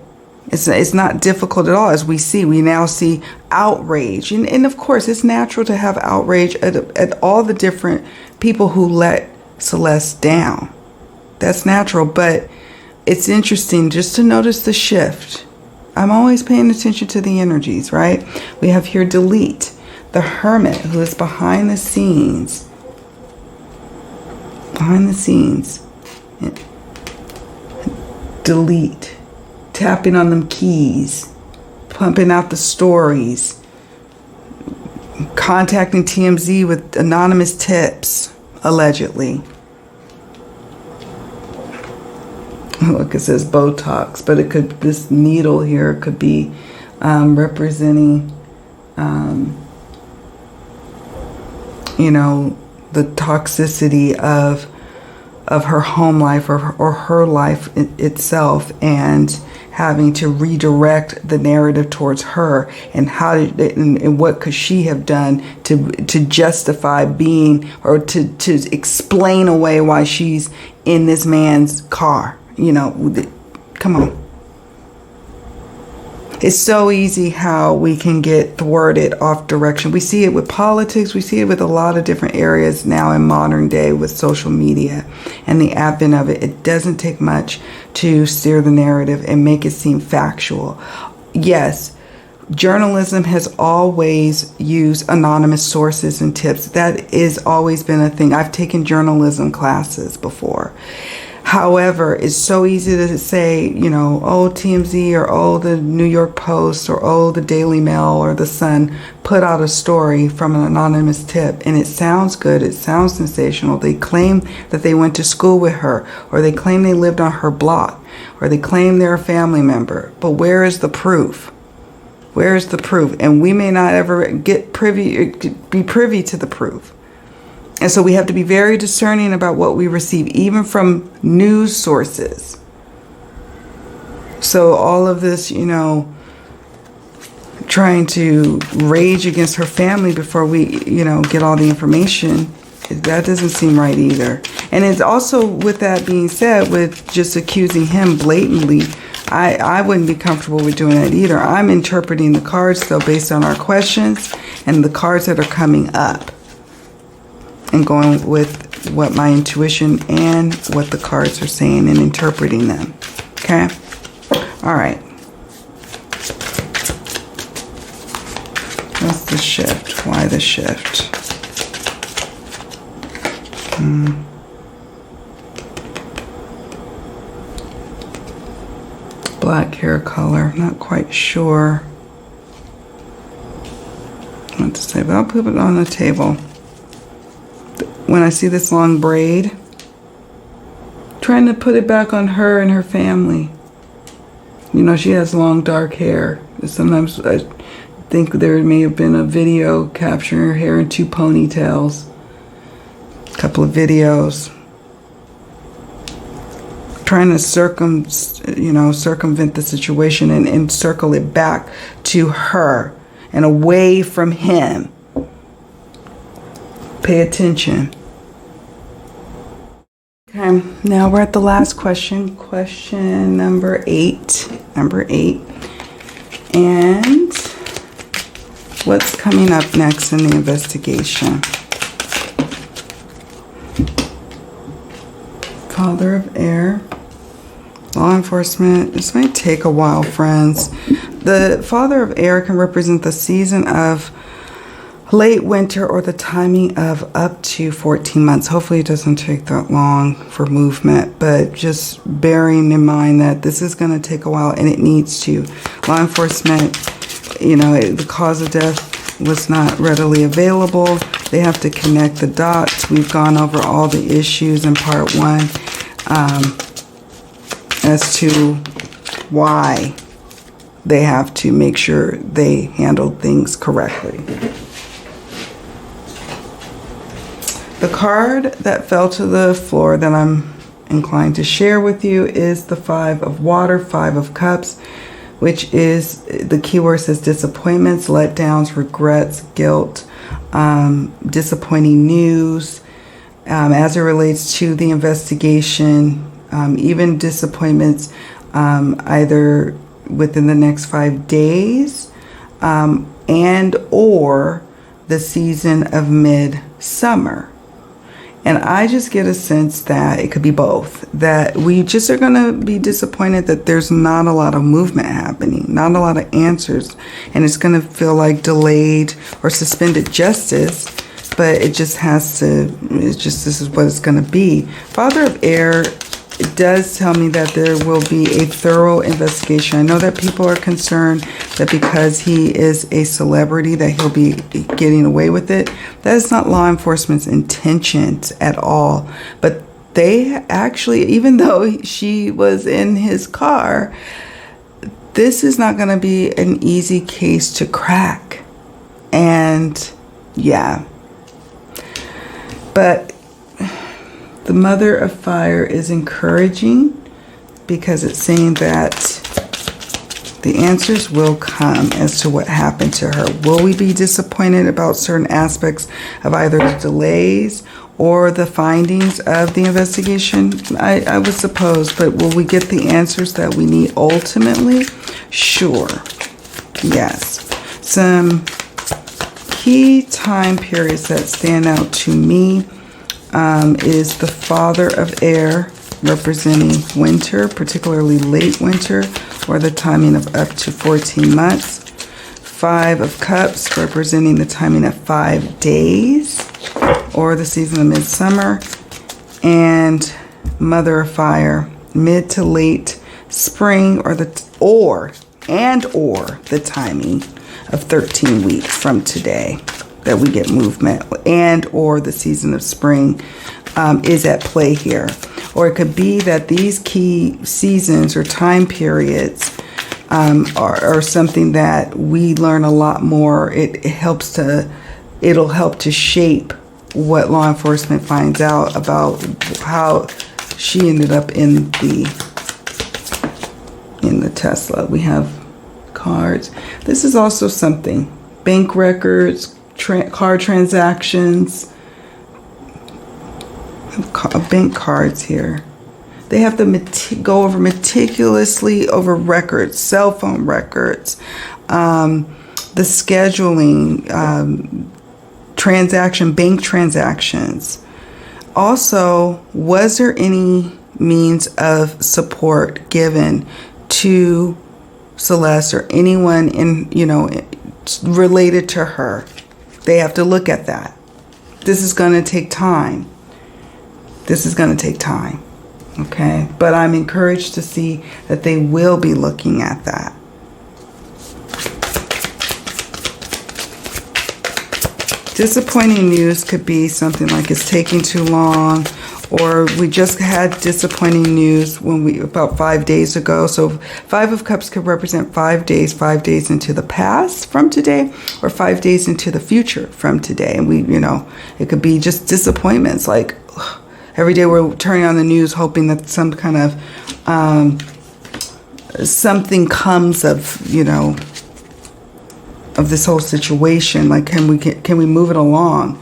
It's not difficult at all. As we now see outrage, and of course it's natural to have outrage at all the different people who let Celeste down. That's natural, but it's interesting just to notice the shift. I'm always paying attention to the energies, right? We have here delete. The Hermit, who is behind the scenes. Delete. Tapping on them keys. Pumping out the stories. Contacting TMZ with anonymous tips, allegedly. Look, it says Botox, but it could, this needle here could be representing you know, the toxicity of of her home life or her life itself, and having to redirect the narrative towards her, and how and what could she have done to justify being, or to explain away why she's in this man's car. You know, come on. It's so easy how we can get thwarted off direction. We see it with politics. We see it with a lot of different areas now in modern day with social media and the advent of it. It doesn't take much to steer the narrative and make it seem factual. Yes, journalism has always used anonymous sources and tips. That has always been a thing. I've taken journalism classes before. However, it's so easy to say, you know, oh, TMZ, or oh, the New York Post, or oh, the Daily Mail or the Sun put out a story from an anonymous tip, and it sounds good, it sounds sensational. They claim that they went to school with her, or they claim they lived on her block, or they claim they're a family member. But where is the proof? Where is the proof? And we may not ever be privy to the proof. And so we have to be very discerning about what we receive, even from news sources. So all of this, you know, trying to rage against her family before we, you know, get all the information, that doesn't seem right either. And it's also, with that being said, with just accusing him blatantly, I wouldn't be comfortable with doing that either. I'm interpreting the cards, though, based on our questions and the cards that are coming up, and going with what my intuition and what the cards are saying and interpreting them. Okay? All right. What's the shift? Why the shift? Black hair color. Not quite sure what to say, but I'll put it on the table. When I see this long braid, trying to put it back on her and her family. You know, she has long dark hair. Sometimes I think there may have been a video capturing her hair in 2 ponytails. A couple of videos. Trying to circumvent the situation and circle it back to her and away from him. Pay attention. Okay, now we're at the last question. Question number 8. Number 8. And what's coming up next in the investigation? Father of Air. Law enforcement. This might take a while, friends. The Father of Air can represent the season of late winter or the timing of up to 14 months. Hopefully it doesn't take that long for movement, but just bearing in mind that this is going to take a while, and it needs to. Law enforcement, you know, the cause of death was not readily available. They have to connect the dots. We've gone over all the issues in part 1 as to why they have to make sure they handle things correctly. The card that fell to the floor that I'm inclined to share with you is the 5 of Water, 5 of Cups, which is, the keyword says disappointments, letdowns, regrets, guilt, disappointing news, as it relates to the investigation, even disappointments either within the next 5 days and or the season of midsummer. And I just get a sense that it could be both. That we just are going to be disappointed that there's not a lot of movement happening, not a lot of answers. And it's going to feel like delayed or suspended justice. But it just has to, it's just, this is what it's going to be. Father of Air, it does tell me that there will be a thorough investigation. I know that people are concerned that because he is a celebrity that he'll be getting away with it. That is not law enforcement's intentions at all. But they actually, even though she was in his car, this is not going to be an easy case to crack. And yeah. But The Mother of Fire is encouraging because it's saying that the answers will come as to what happened to her. Will we be disappointed about certain aspects of either the delays or the findings of the investigation? I would suppose, but will we get the answers that we need ultimately? Sure. Yes. Some key time periods that stand out to me is the Father of Air, representing winter, particularly late winter, or the timing of up to 14 months. 5 of Cups, representing the timing of 5 days, or the season of midsummer. And Mother of Fire, mid to late spring, or the timing of 13 weeks from today that we get movement, and or the season of spring is at play here. Or it could be that these key seasons or time periods are something that we learn a lot more. It'll help to shape what law enforcement finds out about how she ended up in the Tesla. We have cards. This is also something. Bank records, car transactions, bank cards here. They have to go over meticulously over records, cell phone records, the scheduling, bank transactions. Also, was there any means of support given to Celeste or anyone related to her? They have to look at that. This is going to take time. Okay, but I'm encouraged to see that they will be looking at that. Disappointing news could be something like it's taking too long, or we just had disappointing news about 5 days ago. So 5 of Cups could represent 5 days into the past from today, or 5 days into the future from today. And it could be just disappointments, like every day we're turning on the news hoping that some kind of something comes of this whole situation. Like, can we move it along?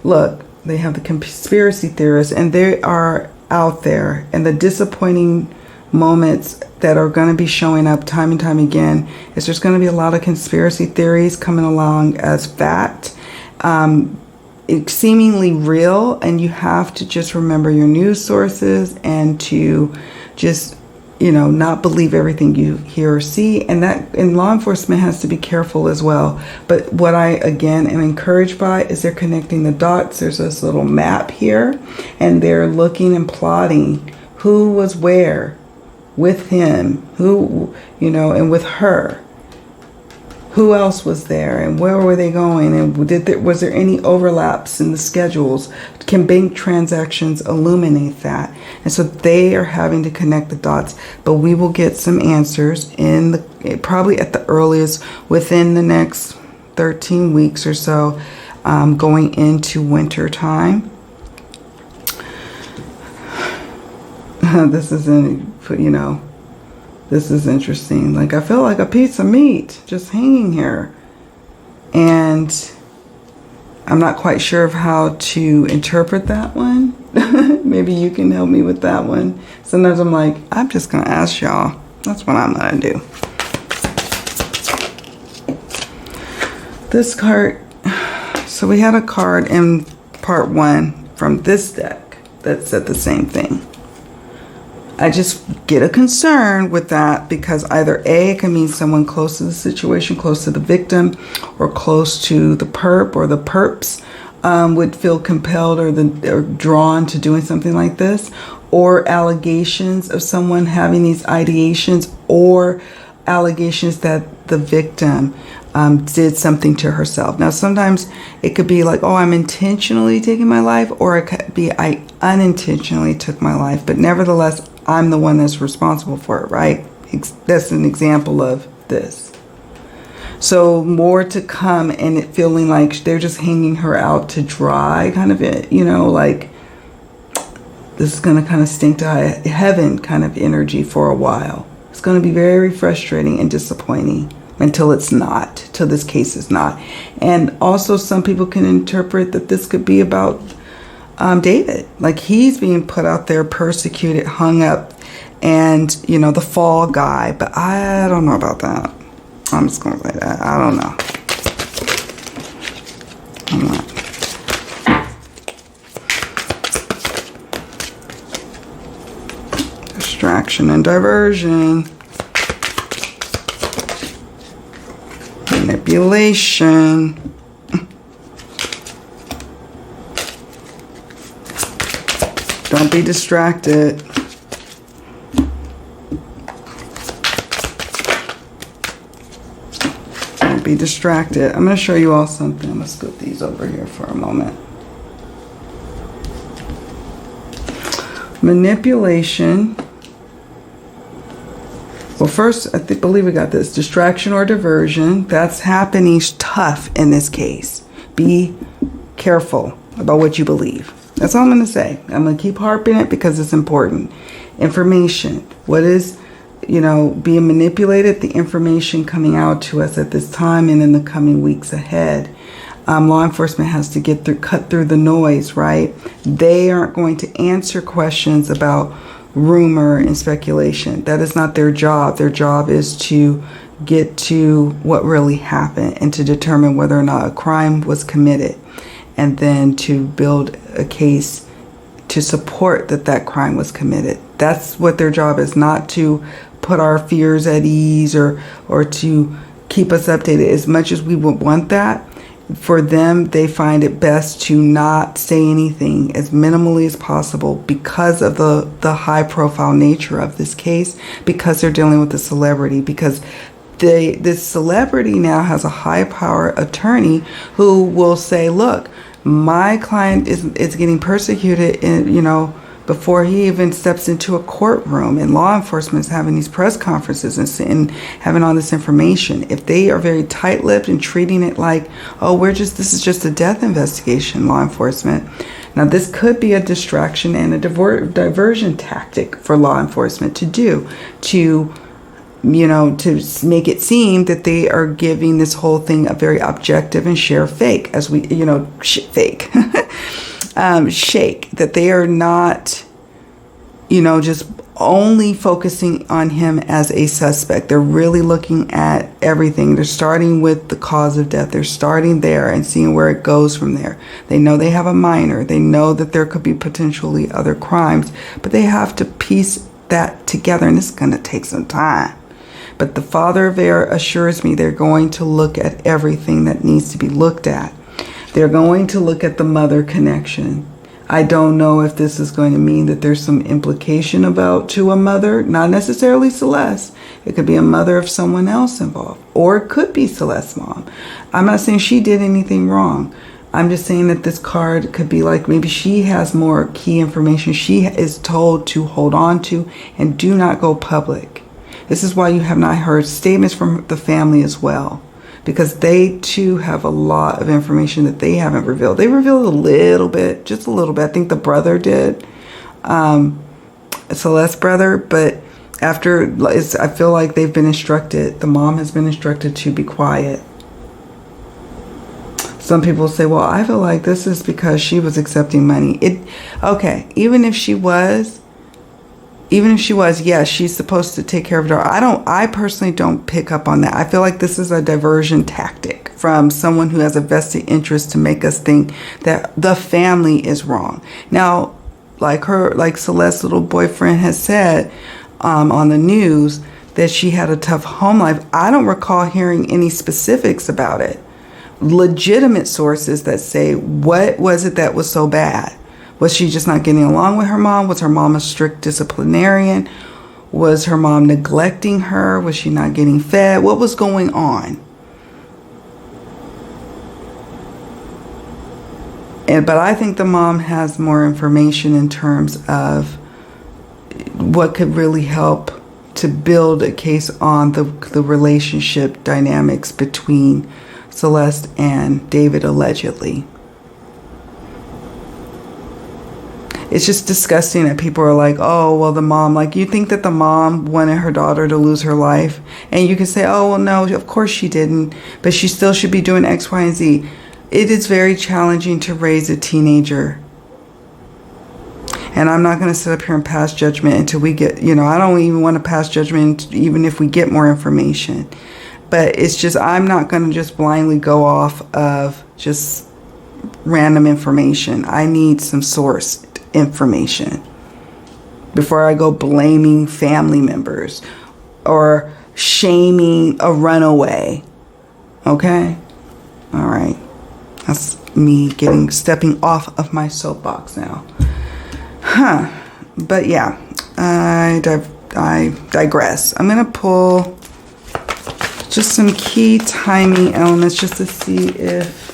Look, they have the conspiracy theorists, and they are out there, and the disappointing moments that are going to be showing up time and time again is there's going to be a lot of conspiracy theories coming along as fact. It's seemingly real, and you have to just remember your news sources and to just not believe everything you hear or see. And law enforcement has to be careful as well. But what I again am encouraged by is they're connecting the dots. There's this little map here, and they're looking and plotting who was where with him, and with her. Who else was there, and where were they going, and was there any overlaps in the schedules? Can bank transactions illuminate that? And so they are having to connect the dots, but we will get some answers probably at the earliest within the next 13 weeks or so, going into winter time. This is interesting. Like, I feel like a piece of meat just hanging here. And I'm not quite sure of how to interpret that one. Maybe you can help me with that one. Sometimes I'm like, I'm just going to ask y'all. That's what I'm going to do. This card. So we had a card in part 1 from this deck that said the same thing. I just get a concern with that because either A, it can mean someone close to the situation, close to the victim, or close to the perp or the perps would feel compelled or drawn to doing something like this, or allegations of someone having these ideations, or allegations that the victim did something to herself. Now, sometimes it could be like, oh, I'm intentionally taking my life, or it could be I unintentionally took my life, but nevertheless, I'm the one that's responsible for it, right? That's an example of this. So more to come, and it feeling like they're just hanging her out to dry, kind of it, like This is going to kind of stink to high heaven kind of energy for a while. It's going to be very frustrating and disappointing until it's not, till this case is not. And also some people can interpret that this could be about David. Like he's being put out there, persecuted, hung up, and, you know, the fall guy. But I don't know about that. I'm just going to say that. I don't know. I'm not. Distraction and diversion. Manipulation. Don't be distracted. Don't be distracted. I'm going to show you all something. I'm going to scoot these over here for a moment. Manipulation. Well, first, I believe we got this. Distraction or diversion. That's happening tough in this case. Be careful about what you believe. That's all I'm going to say. I'm going to keep harping it because it's important. Information. What is, you know, being manipulated? The information coming out to us at this time and in the coming weeks ahead. Law enforcement has to cut through the noise, right? They aren't going to answer questions about rumor and speculation. That is not their job. Their job is to get to what really happened and to determine whether or not a crime was committed, and then to build a case to support that crime was committed. That's what their job is, not to put our fears at ease or to keep us updated. As much as we would want that, for them, they find it best to not say anything as minimally as possible because of the high profile nature of this case, because they're dealing with a celebrity, because this celebrity now has a high power attorney who will say, look, my client is getting persecuted, in, you know, before he even steps into a courtroom, and law enforcement is having these press conferences and having all this information. If they are very tight-lipped and treating it like, oh, this is just a death investigation, law enforcement. Now, this could be a distraction and a diversion tactic for law enforcement to do, to make it seem that they are giving this whole thing a very objective and share fake, as we, fake. Shake, that they are not, just only focusing on him as a suspect. They're really looking at everything. They're starting with the cause of death. They're starting there and seeing where it goes from there. They know they have a minor. They know that there could be potentially other crimes, but they have to piece that together, and it's going to take some time. But the father of air assures me they're going to look at everything that needs to be looked at. They're going to look at the mother connection. I don't know if this is going to mean that there's some implication to a mother, not necessarily Celeste. It could be a mother of someone else involved, or it could be Celeste's mom. I'm not saying she did anything wrong. I'm just saying that this card could be like, maybe she has more key information she is told to hold on to and do not go public. This is why you have not heard statements from the family as well, because they too have a lot of information that they haven't revealed. They revealed a little bit, just a little bit. I think the brother did, Celeste's brother, but I feel like they've been instructed, the mom has been instructed to be quiet. Some people say, well, I feel like this is because she was accepting money. Okay, even if she was, yes, she's supposed to take care of her. I personally don't pick up on that. I feel like this is a diversion tactic from someone who has a vested interest to make us think that the family is wrong. Now, like Celeste's little boyfriend has said on the news that she had a tough home life. I don't recall hearing any specifics about it. Legitimate sources that say, what was it that was so bad? Was she just not getting along with her mom? Was her mom a strict disciplinarian? Was her mom neglecting her? Was she not getting fed? What was going on? But I think the mom has more information in terms of what could really help to build a case on the relationship dynamics between Celeste and David, allegedly. it's just disgusting that people are like, oh, well, the mom, like, you think that the mom wanted her daughter to lose her life? And you can say, oh, well, no, of course she didn't, but she still should be doing X, Y, and Z. It is very challenging to raise a teenager. And I'm not going to sit up here and pass judgment until we get, I don't even want to pass judgment even if we get more information. But it's just, I'm not going to just blindly go off of just random information. I need some sourced information before I go blaming family members or shaming a runaway. Okay? All right. That's me stepping off of my soapbox now. But yeah, I digress. I'm going to pull just some key timing elements just to see if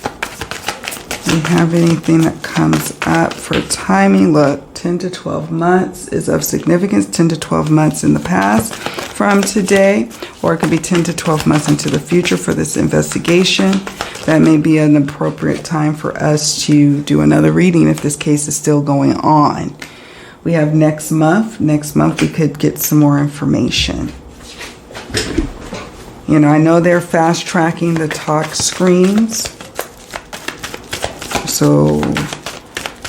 we have anything that comes up for timing. Look, 10 to 12 months is of significance. 10 to 12 months in the past from today, or it could be 10 to 12 months into the future for this investigation. That may be an appropriate time for us to do another reading if this case is still going on. We have next month. Next month we could get some more information. I know they're fast tracking the talk screens. So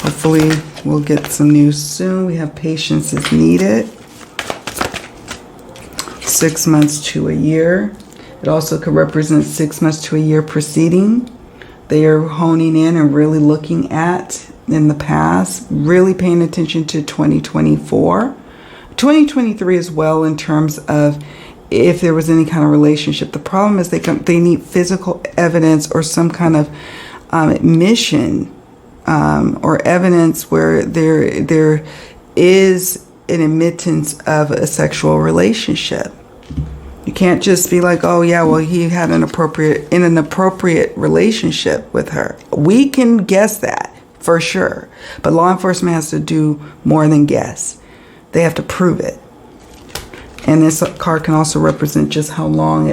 hopefully we'll get some news soon. We have patience is needed. 6 months to a year. It also could represent 6 months to a year proceeding. They are honing in and really looking at in the past, really paying attention to 2024. 2023 as well in terms of if there was any kind of relationship. The problem is they need physical evidence or some kind of admission or evidence where there is an admittance of a sexual relationship. You can't just be like, oh yeah, well, he had an appropriate relationship with her. We can guess that for sure, but law enforcement has to do more than guess. They have to prove it. And this card can also represent just how long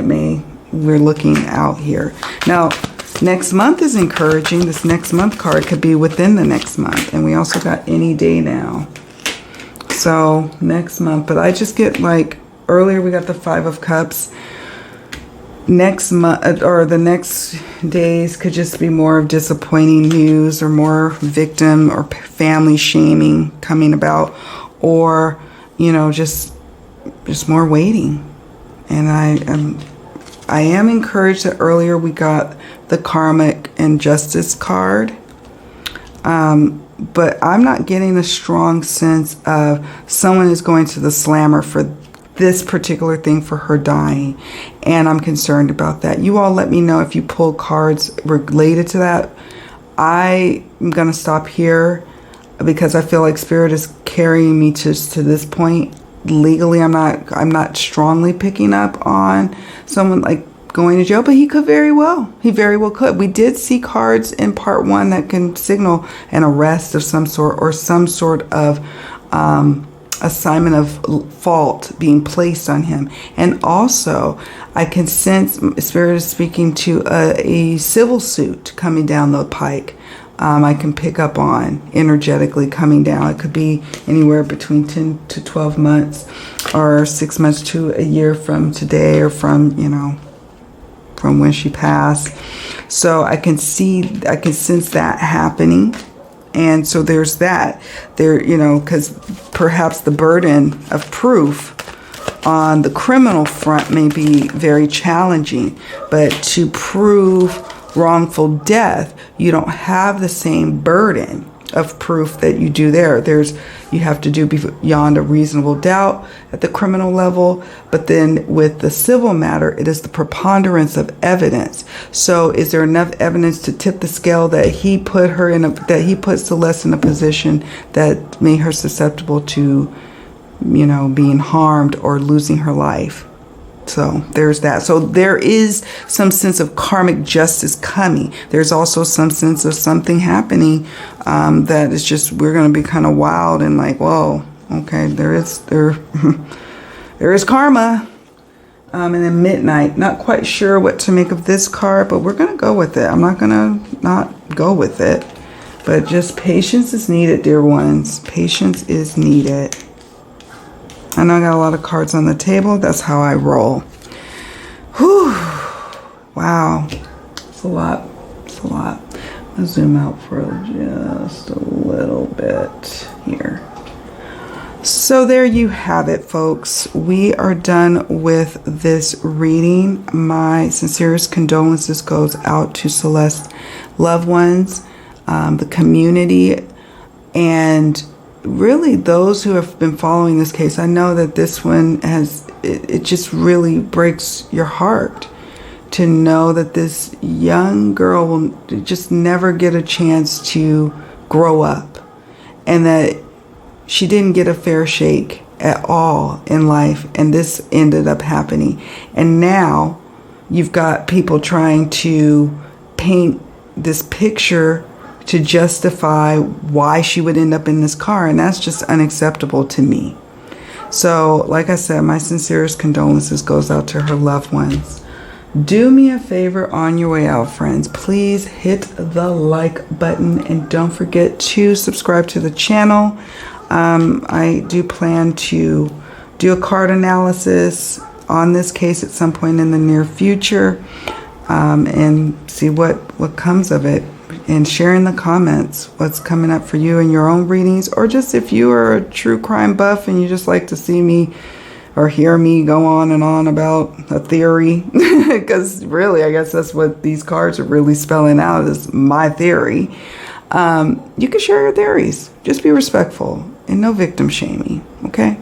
we're looking out here. Now, next month is encouraging. This next month card could be within the next month. And we also got any day now. So next month, but I just get like, earlier we got the 5 of Cups. Next month or the next days could just be more of disappointing news or more victim or family shaming coming about, or just more waiting. And I am encouraged that earlier we got the karmic and justice card, but I'm not getting a strong sense of someone is going to the slammer for this particular thing for her dying, and I'm concerned about that. You all let me know if you pull cards related to that. I am going to stop here because I feel like Spirit is carrying me to this point. Legally, I'm not strongly picking up on someone like going to jail, but he very well could. We did see cards in part 1 that can signal an arrest of some sort or some sort of assignment of fault being placed on him. And also I can sense Spirit is speaking to a civil suit coming down the pike. I can pick up on energetically coming down. It could be anywhere between 10 to 12 months or 6 months to a year from today, or from from when she passed. So I can sense that happening. And so there's that there, because perhaps the burden of proof on the criminal front may be very challenging, but to prove wrongful death, you don't have the same burden of proof that you do there. You have to do beyond a reasonable doubt at the criminal level, but then with the civil matter, it is the preponderance of evidence. So is there enough evidence to tip the scale that he put Celeste in a position that made her susceptible to, being harmed or losing her life? So there's that. So there is some sense of karmic justice coming. There's also some sense of something happening that is just, we're going to be kind of wild and like, whoa, okay, there is karma. And then midnight, not quite sure what to make of this card, but we're going to go with it. I'm not going to not go with it. But just patience is needed, dear ones. Patience is needed. I know I got a lot of cards on the table. That's how I roll. Whew. Wow. It's a lot. It's a lot. I'll zoom out for just a little bit here. So there you have it, folks. We are done with this reading. My sincerest condolences goes out to Celeste's loved ones, the community, and really those who have been following this case. I know that this one has, it just really breaks your heart to know that this young girl will just never get a chance to grow up, and that she didn't get a fair shake at all in life, and this ended up happening. And now you've got people trying to paint this picture to justify why she would end up in this car, and that's just unacceptable to me. So, like I said, my sincerest condolences goes out to her loved ones. Do me a favor on your way out, friends. Please hit the like button, and don't forget to subscribe to the channel. I do plan to do a card analysis on this case at some point in the near future, and see what comes of it, and share in the comments what's coming up for you in your own readings, or just if you are a true crime buff and you just like to see me or hear me go on and on about a theory, because really I guess that's what these cards are really spelling out, is my theory. You can share your theories. Just be respectful and no victim shaming. Okay?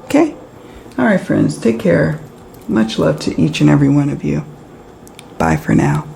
Okay? All right, friends. Take care. Much love to each and every one of you. Bye for now.